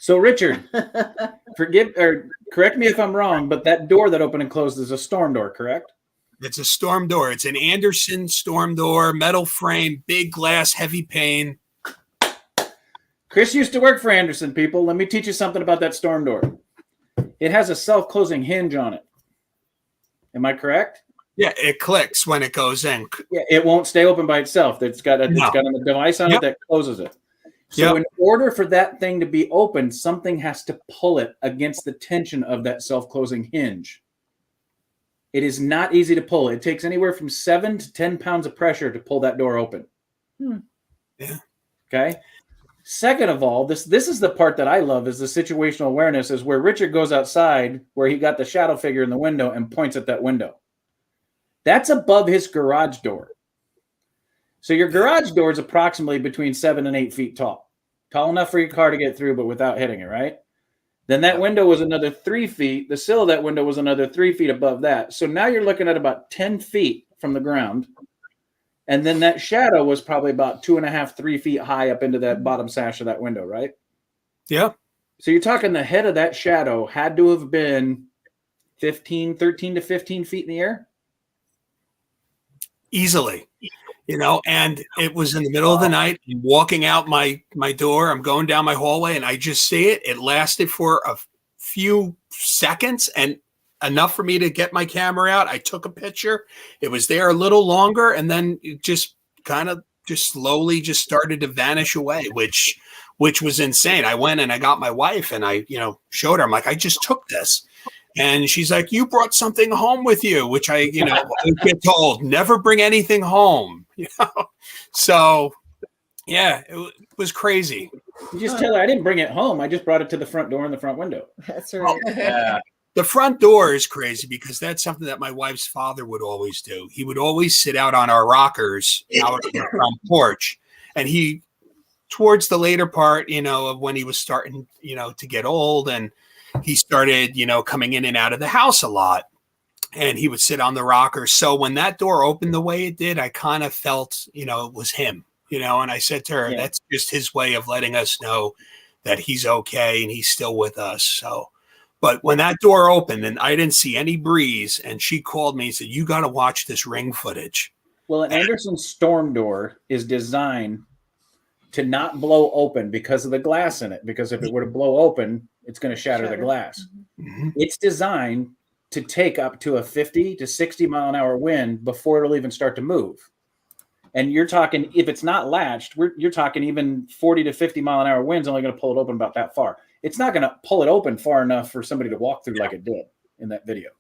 So Richard, correct me if I'm wrong, but that door that opened and closed is a storm door, correct? It's a storm door. It's an Anderson storm door, metal frame, big glass, heavy pane. Chris used to work for Anderson, people. Let me teach you something about that storm door. It has a self-closing hinge on it. Am I correct? Yeah, it clicks when it goes in. Yeah, it won't stay open by itself. It's got a device on it that closes it. So in order for that thing to be open, something has to pull it against the tension of that self-closing hinge. It is not easy to pull. It takes anywhere from 7 to 10 pounds of pressure to pull that door open. Yeah. Okay. Second of all, this is the part that I love, is the situational awareness, is where Richard goes outside where he got the shadow figure in the window and points at that window. That's above his garage door. So your garage door is approximately between 7 and 8 feet tall. Tall enough for your car to get through, but without hitting it, right? Then that window was another 3 feet. The sill of that window was another 3 feet above that. So now you're looking at about 10 feet from the ground. And then that shadow was probably about 2.5, 3 feet high up into that bottom sash of that window, right? Yeah. So you're talking the head of that shadow had to have been 13 to 15 feet in the air? Easily. And it was in the middle of the night. I'm walking out my door. I'm going down my hallway, and I just see it. It lasted for a few seconds and enough for me to get my camera out. I took a picture. It was there a little longer, and then it just kind of just slowly just started to vanish away, which was insane. I went and I got my wife, and I showed her. I'm like, I just took this. And she's like, you brought something home with you, which I get told, never bring anything home. So, yeah, it was crazy. You just tell her I didn't bring it home. I just brought it to the front door and the front window. That's right. Yeah. The front door is crazy because that's something that my wife's father would always do. He would always sit out on our rockers out on the front porch. And he, towards the later part, of when he was starting, to get old, and he started, coming in and out of the house a lot, and he would sit on the rocker. So when that door opened the way it did, I kind of felt, it was him, and I said to her, that's just his way of letting us know that he's okay and he's still with us. So, but when that door opened and I didn't see any breeze, and she called me and said, you got to watch this ring footage. Well, an Anderson storm door is designed to not blow open because of the glass in it, because if it were to blow open, it's going to shatter the glass. Mm-hmm. It's designed to take up to a 50 to 60 mile an hour wind before it'll even start to move. And you're talking, if it's not latched, you're talking even 40 to 50 mile an hour wind's only going to pull it open about that far. It's not going to pull it open far enough for somebody to walk through like it did in that video.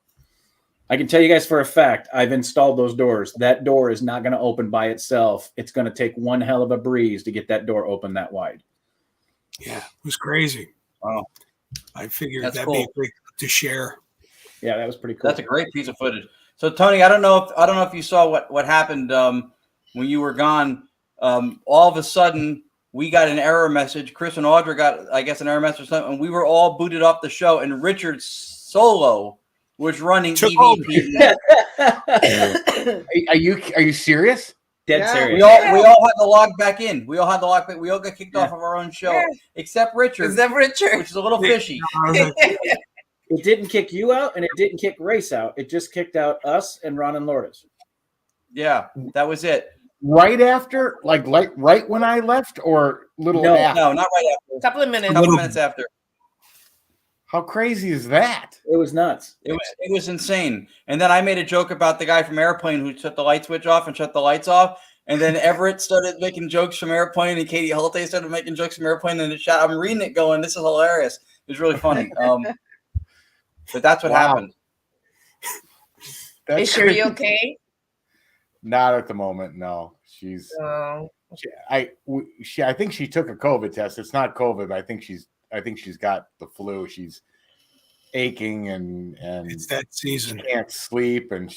I can tell you guys for a fact, I've installed those doors. That door is not going to open by itself. It's going to take one hell of a breeze to get that door open that wide. Yeah, it was crazy. Wow. I figured That's that'd cool. be great to share. Yeah, that was pretty cool. That's a great piece of footage. So Tony, I don't know if you saw what happened when you were gone. All of a sudden, we got an error message. Chris and Audra got, I guess, an error message or something, and we were all booted off the show. And Richard solo was running EVP. Are you serious? Dead serious. We all had to log back in. We all got kicked off of our own show, except Richard. Which is a little fishy. It didn't kick you out, and it didn't kick Race out. It just kicked out us and Ron and Lourdes. Yeah, that was it. Right after, like right when I left, or little after? No, not right after. A couple of minutes. After. How crazy is that? It was nuts. It was insane. And then I made a joke about the guy from Airplane who shut the light switch off and shut the lights off. And then Everett started making jokes from Airplane, and Katie Holte started making jokes from Airplane, and I'm reading it going, this is hilarious. It was really funny. But that's what happened. Is Sherry okay? Not at the moment. No, she's. I think she took a COVID test. It's not COVID, but I think she's got the flu. She's aching and it's that season. She can't sleep and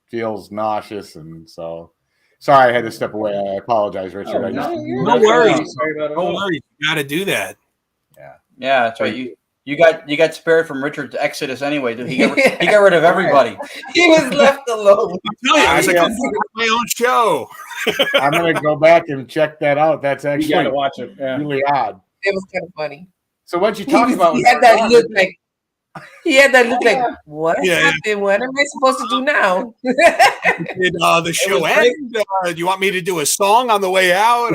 feels nauseous, and so sorry I had to step away. I apologize, Richard. No worries. No worries. You got to do that. Yeah, that's right. You got spared from Richard's exodus anyway. He got rid of everybody. He was left alone. I was like, I'm doing my own show. I'm gonna go back and check that out. That's actually you gotta watch it. Really odd. It was kind of funny. So what you talking about? He had that look like what happened? What am I supposed to do now? Did the show end? Do you want me to do a song on the way out?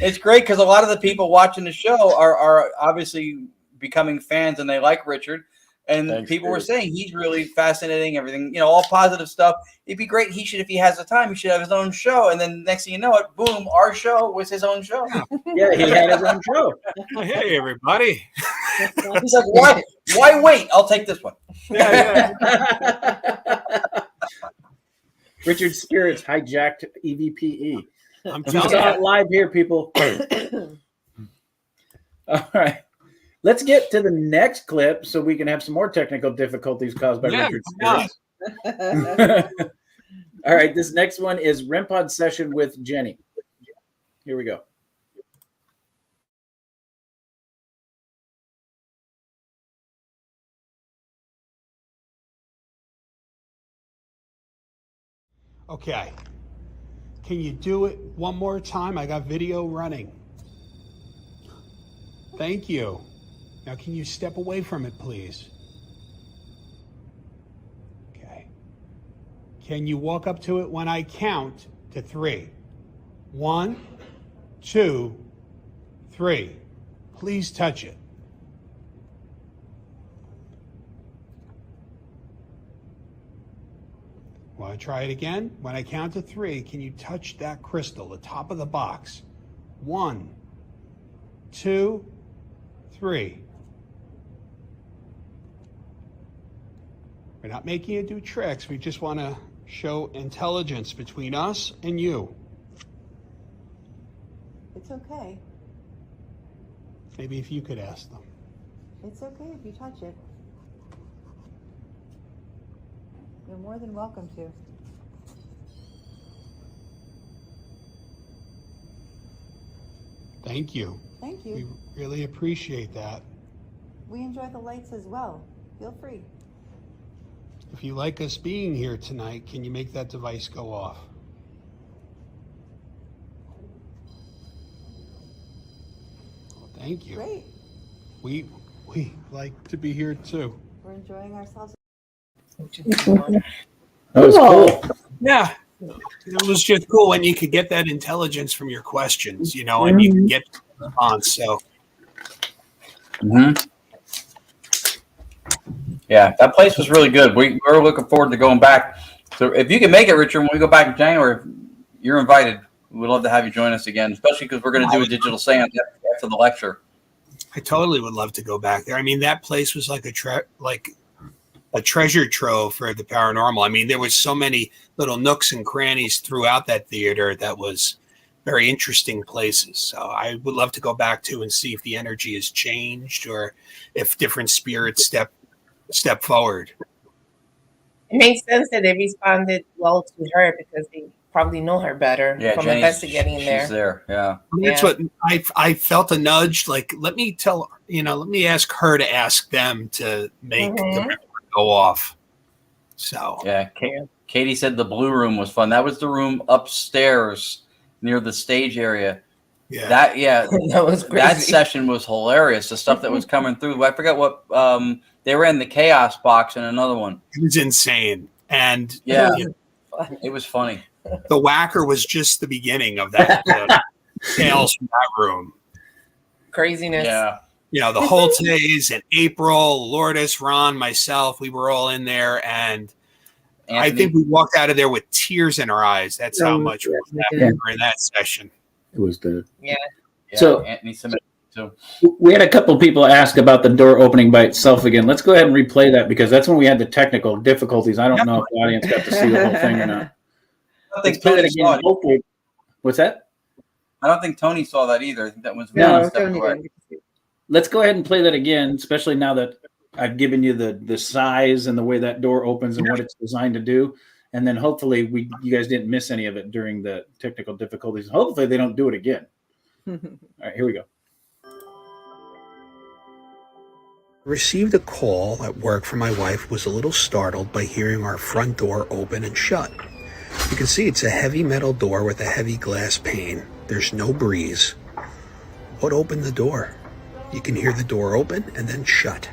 It's great because a lot of the people watching the show are obviously becoming fans, and they like Richard. And people were saying he's really fascinating, everything, all positive stuff. It'd be great. If he has the time, he should have his own show. And then next thing you know it, boom, our show was his own show. Yeah, he had his own show. Hey, everybody. He's like, why wait? I'll take this one. Richard's spirits hijacked EVPE. I'm just not live here, people. All right. Let's get to the next clip so we can have some more technical difficulties caused by Richard's spirits. All right. This next one is REM Pod session with Jenny. Here we go. Okay. Can you do it one more time? I got video running. Thank you. Now, can you step away from it, please? Okay. Can you walk up to it when I count to 3? 1, 2, 3. Please touch it. Want to try it again? When I count to 3, can you touch that crystal, the top of the box? 1, 2, 3. We're not making you do tricks. We just want to show intelligence between us and you. It's okay. Maybe if you could ask them. It's okay if you touch it. You're more than welcome to. Thank you. Thank you. We really appreciate that. We enjoy the lights as well. Feel free. If you like us being here tonight, can you make that device go off? Well, thank you. Great. We like to be here too. We're enjoying ourselves. That was cool. Yeah. It was just cool when you could get that intelligence from your questions, and you can get the response. So. Yeah, that place was really good. We're looking forward to going back. So if you can make it, Richard, when we go back in January, you're invited. We'd love to have you join us again, especially because we're going to do a digital seance after the lecture. I totally would love to go back there. I mean, that place was like a treasure trove for the paranormal. I mean, there was so many little nooks and crannies throughout that theater that was very interesting places. So I would love to go back to and see if the energy has changed or if different spirits step forward. It makes sense that they responded well to her because probably know her better from Jenny's, investigating she's there. there. Yeah. That's what I felt a nudge. Like, let me ask her to ask them to make the record go off. So yeah, Katie said the blue room was fun. That was the room upstairs near the stage area. Yeah, that was crazy. That session was hilarious. The stuff that was coming through. I forget what they ran the chaos box in another one. It was insane, and yeah, it was funny. The whacker was just the beginning of that. Tales from that room. Craziness. Yeah. The Holtes and April, Lourdes, Ron, myself, we were all in there, and Anthony. I think we walked out of there with tears in our eyes. That's how much we were in that session. It was good. Yeah. So Anthony submitted too. We had a couple people ask about the door opening by itself again. Let's go ahead and replay that because that's when we had the technical difficulties. I don't know if the audience got to see the whole thing or not. I don't think Tony saw it. Hopefully. What's that? I don't think Tony saw that either. I think that was Let's go ahead and play that again, especially now that I've given you the size and the way that door opens and what it's designed to do. And then hopefully you guys didn't miss any of it during the technical difficulties. Hopefully they don't do it again. All right, here we go. Received a call at work from my wife, was a little startled by hearing our front door open and shut. You can see it's a heavy metal door with a heavy glass pane. There's no breeze. What opened the door? You can hear the door open and then shut.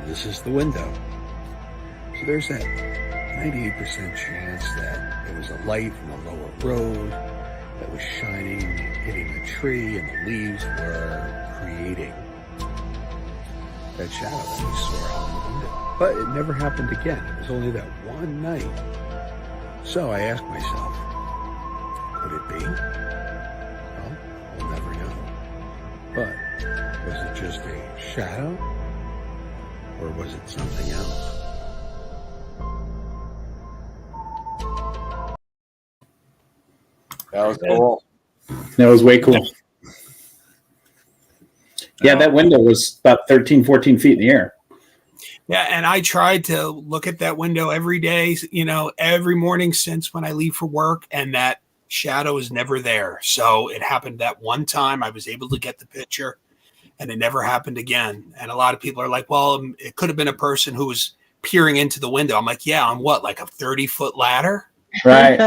This is the window. So there's that 98% chance that there was a light from the lower road that was shining and hitting the tree, and the leaves were creating that shadow that we saw out the window. But it never happened again. It was only that one night. So I asked myself, could it be? Well, we'll never know. But was it just a shadow? Or was it something else? That was cool. That was way cool. Yeah, that window was about 13, 14 feet in the air. Yeah, and I tried to look at that window every day, every morning since when I leave for work, and that shadow is never there. So it happened that one time. I was able to get the picture, and it never happened again. And a lot of people are like, well, it could have been a person who was peering into the window. I'm like, yeah, on what, like a 30-foot ladder? Right.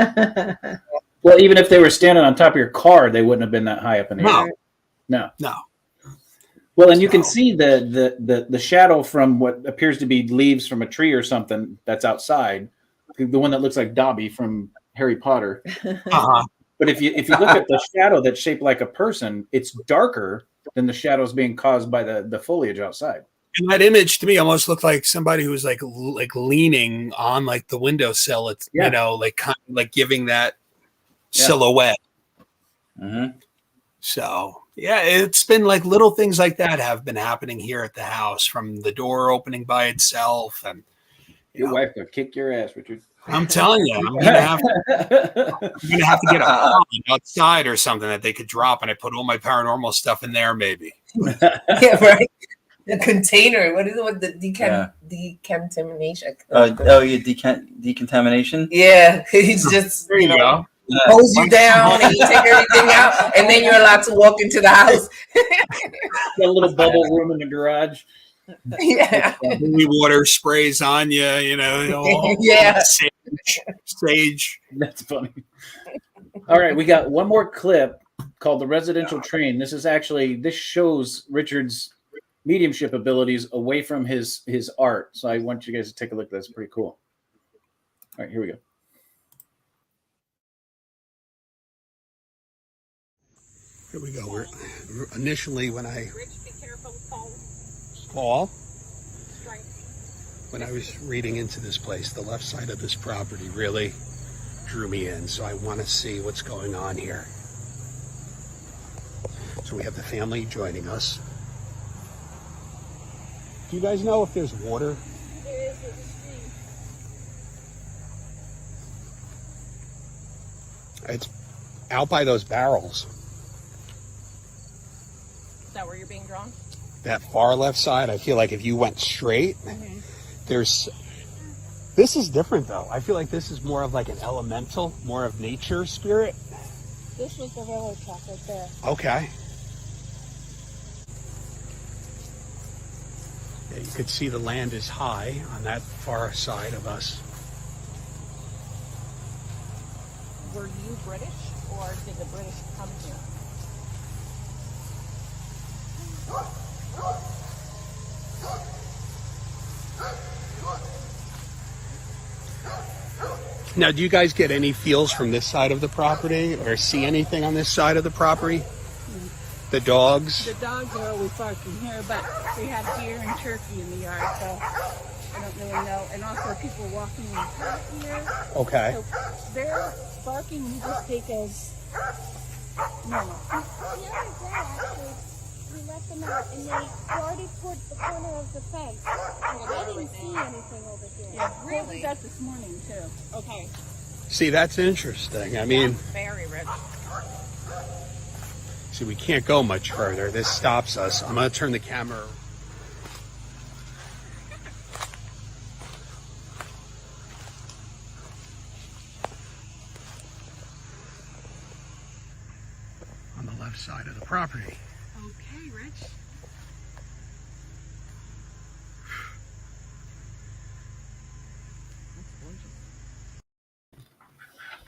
Well, even if they were standing on top of your car, they wouldn't have been that high up in the air. No. Well, and you can see the shadow from what appears to be leaves from a tree or something that's outside. The one that looks like Dobby from Harry Potter. Uh-huh. But if you look at the shadow that's shaped like a person, it's darker than the shadows being caused by the foliage outside. And that image to me almost looked like somebody who was like leaning on like the windowsill. It's kind of like giving that silhouette. Mm-hmm. So yeah, it's been like little things like that have been happening here at the house, from the door opening by itself. And your wife will kick your ass, Richard. I'm telling you, I'm gonna have to get a pond outside or something that they could drop, and I put all my paranormal stuff in there, maybe. Yeah, right. The container. What is it? What the decontamination? Decontamination. Yeah, he's just there. You go. Hose you down and you take everything out, and then you're allowed to walk into the house. Got a little bubble room in the garage. Yeah. Holy water sprays on you, yeah. Sage. That's funny. All right, we got one more clip called The Residential Train. This shows Richard's mediumship abilities away from his art. So I want you guys to take a look. That's pretty cool. All right, here we go. Here we go. We're initially when I Paul, when I was reading into this place, the left side of this property really drew me in. So I want to see what's going on here. So we have the family joining us. Do you guys know if there's water? There is a stream. out by those barrels. Is that where you're being drawn? That far left side, I feel like if you went straight, this is different though. I feel like this is more of like an elemental, more of nature spirit. This was the railroad track right there. Okay. Yeah, you could see the land is high on that far side of us. Were you British, or did the British come here? Now, do you guys get any feels from this side of the property or see anything on this side of the property? The dogs? The dogs are always barking here, but we have deer and turkey in the yard, so I don't really know. And also people walking in the park here. Okay. So their barking we just take as normal. The other day, actually, we let them out and they darted towards the corner of the fence. I didn't see anything over here. Yeah, really? That this morning too. Okay. See, that's interesting. I mean, Very rich. see, we can't go much further. This stops us. I'm going to turn the camera. On the left side of the property. Okay, Rich.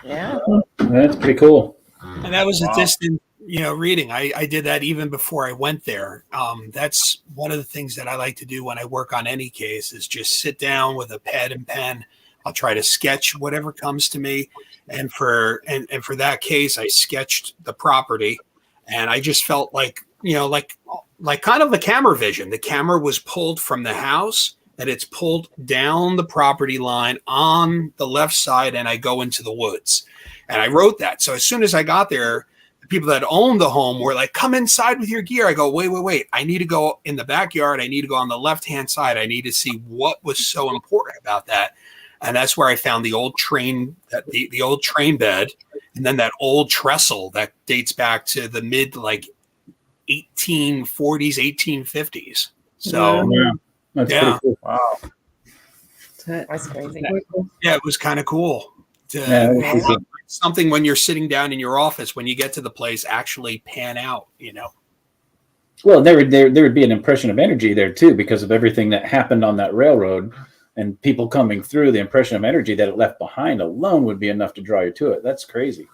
Yeah. That's pretty cool. And that was a distant, reading. I did that even before I went there. That's one of the things that I like to do when I work on any case is just sit down with a pad and pen. I'll try to sketch whatever comes to me. And for that case, I sketched the property, and I just felt like kind of the camera vision. The camera was pulled from the house, and it's pulled down the property line on the left side, and I go into the woods. And I wrote that. So as soon as I got there, the people that owned the home were like, come inside with your gear. I go, wait. I need to go in the backyard. I need to go on the left-hand side. I need to see what was so important about that. And that's where I found the old train, the old train bed, and then that old trestle that dates back to the mid 1840s, 1850s. So yeah. That's pretty cool. Wow. That's crazy. Yeah, it was kind of cool. Something when you're sitting down in your office, when you get to the place, actually pan out, Well, there would be an impression of energy there too, because of everything that happened on that railroad and people coming through. The impression of energy that it left behind alone would be enough to draw you to it. That's crazy.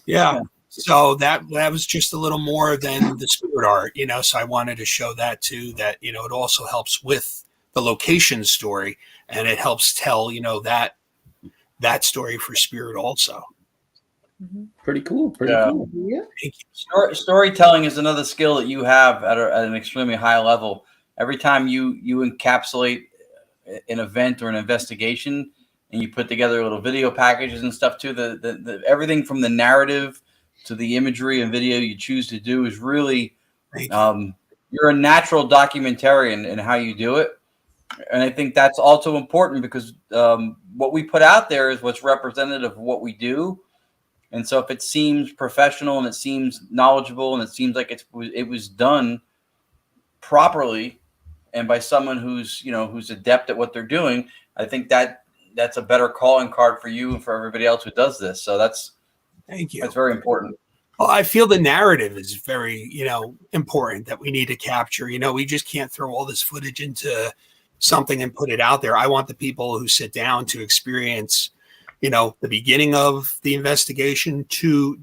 Yeah. So that was just a little more than the spirit art, so I wanted to show that too, that, it also helps with the location story, and it helps tell, that story for spirit also. Pretty cool. Pretty cool. Yeah. Thank you. Storytelling is another skill that you have at an extremely high level. Every time you encapsulate an event or an investigation, and you put together little video packages and stuff too, the everything from the narrative to the imagery and video you choose to do is really, you're a natural documentarian in how you do it. And I think that's also important because what we put out there is what's representative of what we do. And so if it seems professional and it seems knowledgeable and it seems like it was done properly and by someone who's adept at what they're doing, I think that's a better calling card for you and for everybody else who does this. So thank you. That's very important. Well, I feel the narrative is very, important that we need to capture. We just can't throw all this footage into something and put it out there. I want the people who sit down to experience, the beginning of the investigation to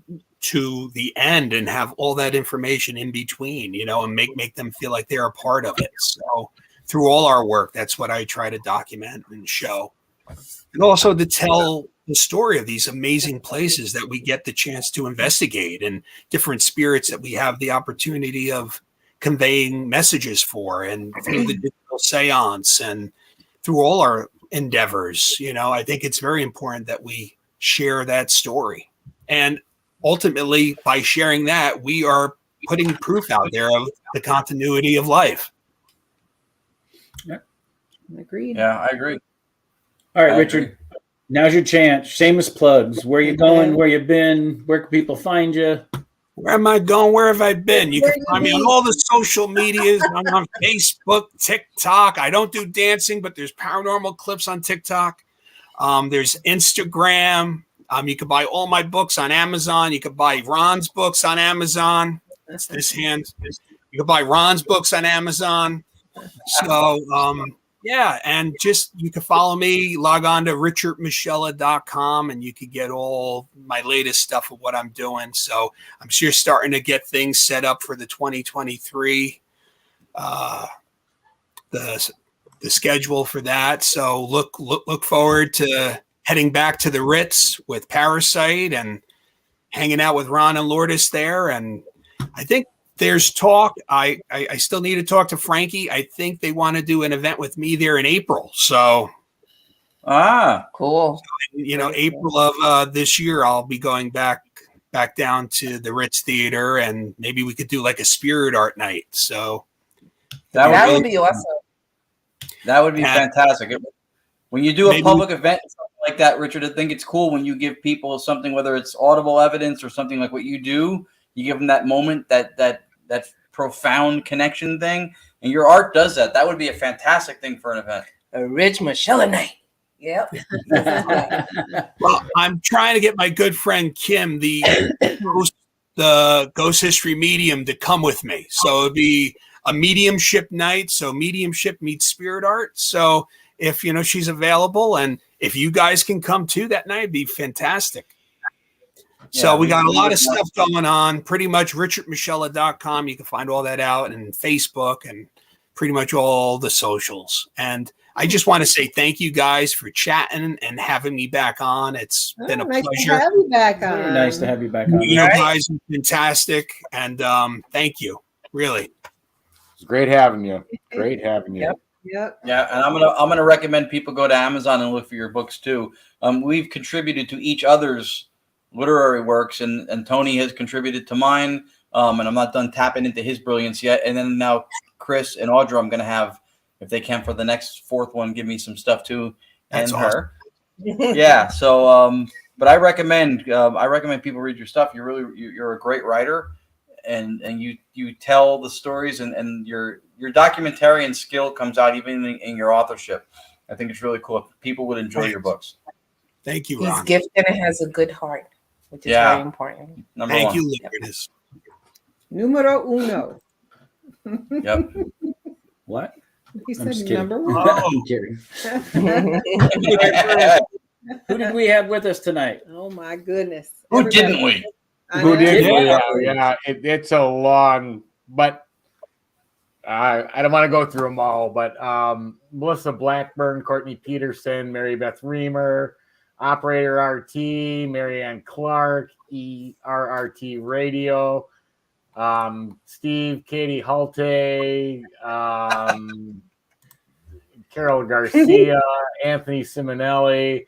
the end and have all that information in between, and make them feel like they're a part of it. So through all our work, that's what I try to document and show. And also to tell the story of these amazing places that we get the chance to investigate and different spirits that we have the opportunity of conveying messages for, and through the digital seance and through all our endeavors. I think it's very important that we share that story. And ultimately, by sharing that, we are putting proof out there of the continuity of life. Agreed. Yeah, I agree. All right, Richard. Now's your chance. Shameless plugs. Where you going? Where you been? Where can people find you? Where am I going? Where have I been? You can find me on all the social medias. I'm on Facebook, TikTok. I don't do dancing, but there's paranormal clips on TikTok. There's Instagram. You can buy all my books on Amazon. You can buy Ron's books on Amazon. That's this hand. You can buy Ron's books on Amazon. So, yeah, and just you can follow me, log on to richardmoschella.com, and you can get all my latest stuff of what I'm doing. So I'm sure starting to get things set up for the 2023, the schedule for that. So look forward to heading back to the Ritz with Parasite and hanging out with Ron and Lourdes there. And I think there's talk. I still need to talk to Frankie. I think they want to do an event with me there in April. So, cool. So, April of this year, I'll be going back down to the Ritz Theater, and maybe we could do like a spirit art night. So that would be awesome. That would be fantastic. When you do a public event like that, Richard, I think it's cool when you give people something, whether it's audible evidence or something like what you do. You give them that moment, that profound connection thing, and your art does that. That would be a fantastic thing for an event. A Rich Moschella night. Yep. Well, I'm trying to get my good friend Kim, the ghost history medium, to come with me. So it'd be a mediumship night. So mediumship meets spirit art. So if she's available, and if you guys can come too that night, it'd be fantastic. So we got a lot of stuff going on. Pretty much richardmoschella.com. You can find all that out, and Facebook, and pretty much all the socials. And I just want to say thank you guys for chatting and having me back on. It's been a nice pleasure. to have you back on. Very nice to have you back on. You guys are fantastic, and thank you. Really, it's great having you. Great having you. Yep. Yeah, and I'm gonna recommend people go to Amazon and look for your books too. We've contributed to each other's literary works, and Tony has contributed to mine, and I'm not done tapping into his brilliance yet. And then now Chris and Audra, I'm going to have, if they can, for the next fourth one, give me some stuff too. That's and awesome. her. Yeah. So, but I recommend people read your stuff. You're a great writer, and you tell the stories, and your documentarian skill comes out even in your authorship. I think it's really cool. People would enjoy your books. Thank you, He's Ron. gifted and has a good heart, which is very important. Thank you, Lourdes. Numero uno. Yep. What? He I'm just said kidding. number one. I'm kidding. Who did we have with us tonight? Oh my goodness. Who didn't we? Who did? Yeah. It's a long, but I don't want to go through them all. But Melissa Blackburn, Courtney Peterson, Mary Beth Reamer, Operator RT, Marianne Clark, ERRT Radio, Steve, Katie Halte, Carol Garcia, Anthony Simonelli.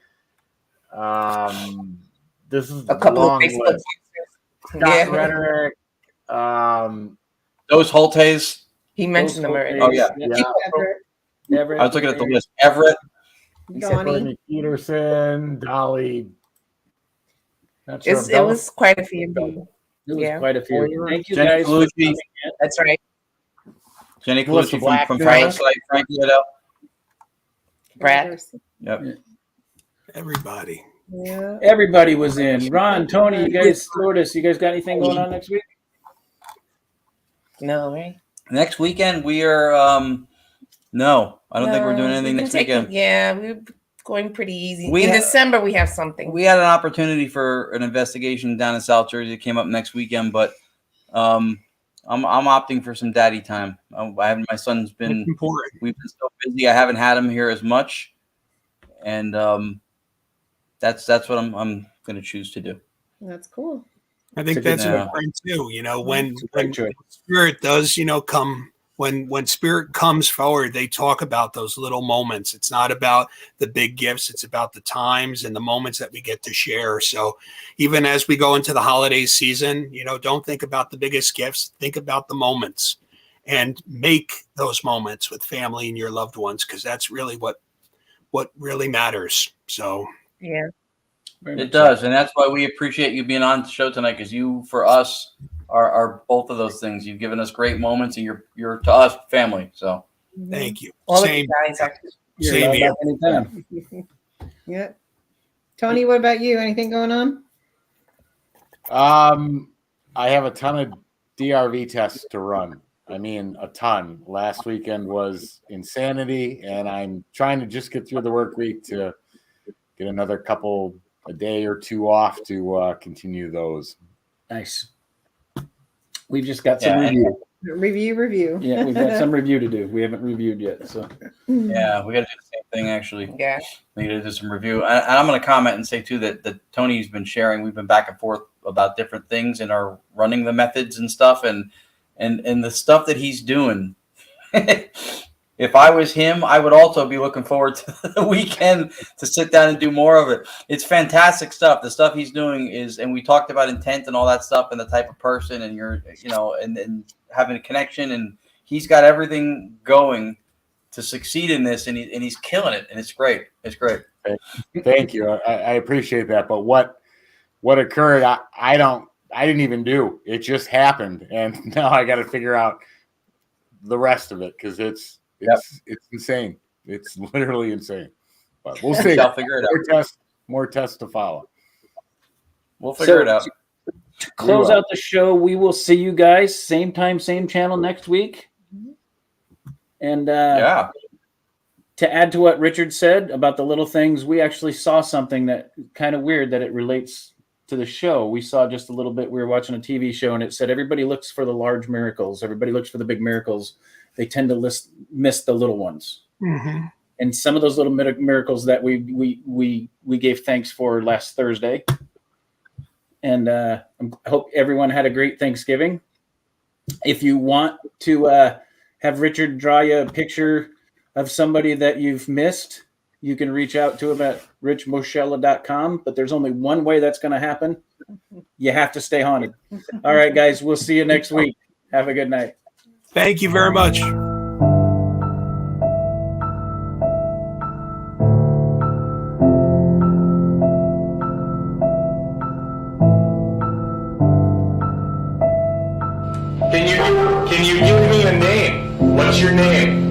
This is a couple long of Facebook list. Scott Rhetoric. Those Holtes. He mentioned them already. Oh, yeah. Everett. I was looking at the list. Everett. Courtney Peterson, Dolly. Not sure It was quite a few. It was quite a few. Thank you Jenny guys. for Colucci. coming in. That's right. Jenny Melissa Colucci from Blackburn. Frank Liddell. Brad. Yep. Everybody. Yeah. Everybody was in. Ron, Tony, you guys, Lourdes, you guys got anything going on next week? No, right? Next weekend we are no, I don't think we're doing anything next weekend. Yeah, we're going pretty easy. We in ha- December we have something. We had an opportunity for an investigation down in South Jersey that came up next weekend, but I'm opting for some daddy time. My son's been we've been so busy. I haven't had him here as much, and that's what I'm going to choose to do. That's cool. I think that's important too. When spirit does, come, when spirit comes forward, they talk about those little moments. It's not about the big gifts. It's about the times and the moments that we get to share. So even as we go into the holiday season, don't think about the biggest gifts. Think about the moments and make those moments with family and your loved ones, because that's really what really matters. So Yeah. It does, and that's why we appreciate you being on the show tonight, because you, for us, are both of those things. You've given us great moments, and you're to us family. So thank you. All Same. of you guys, actually. Same here. Anytime. Yeah. Tony, what about you? Anything going on? I have a ton of DRV tests to run. I mean, a ton. Last weekend was insanity, and I'm trying to just get through the work week to get another couple, a day or two off to continue those. Nice. We've just got some Review. Yeah, we've got some review to do. We haven't reviewed yet, so yeah, we got to do the same thing actually. Yeah, we got to do some review. And I'm going to comment and say too that Tony's been sharing. We've been back and forth about different things and are running the methods and stuff, and the stuff that he's doing. If I was him, I would also be looking forward to the weekend to sit down and do more of it. It's fantastic stuff. The stuff he's doing is, and we talked about intent and all that stuff and the type of person and and having a connection, and he's got everything going to succeed in this, and he's killing it, and it's great. It's great. Thank you. I appreciate that. But what occurred, I didn't even do. It just happened, and now I got to figure out the rest of it because it's insane. It's literally insane. But we'll see. I'll figure it out. More tests to follow. We'll figure it out. To close out the show, we will see you guys same time, same channel next week. And to add to what Richard said about the little things, we actually saw something that kind of weird that it relates to the show. We saw just a little bit. We were watching a TV show, and it said everybody looks for the large miracles. Everybody looks for the big miracles. They tend to miss the little ones. Mm-hmm. And some of those little miracles that we gave thanks for last Thursday. And I hope everyone had a great Thanksgiving. If you want to have Richard draw you a picture of somebody that you've missed, you can reach out to him at richmoschella.com. But there's only one way that's going to happen. You have to stay haunted. All right, guys. We'll see you next week. Have a good night. Thank you very much. Can you give me a name? What's your name?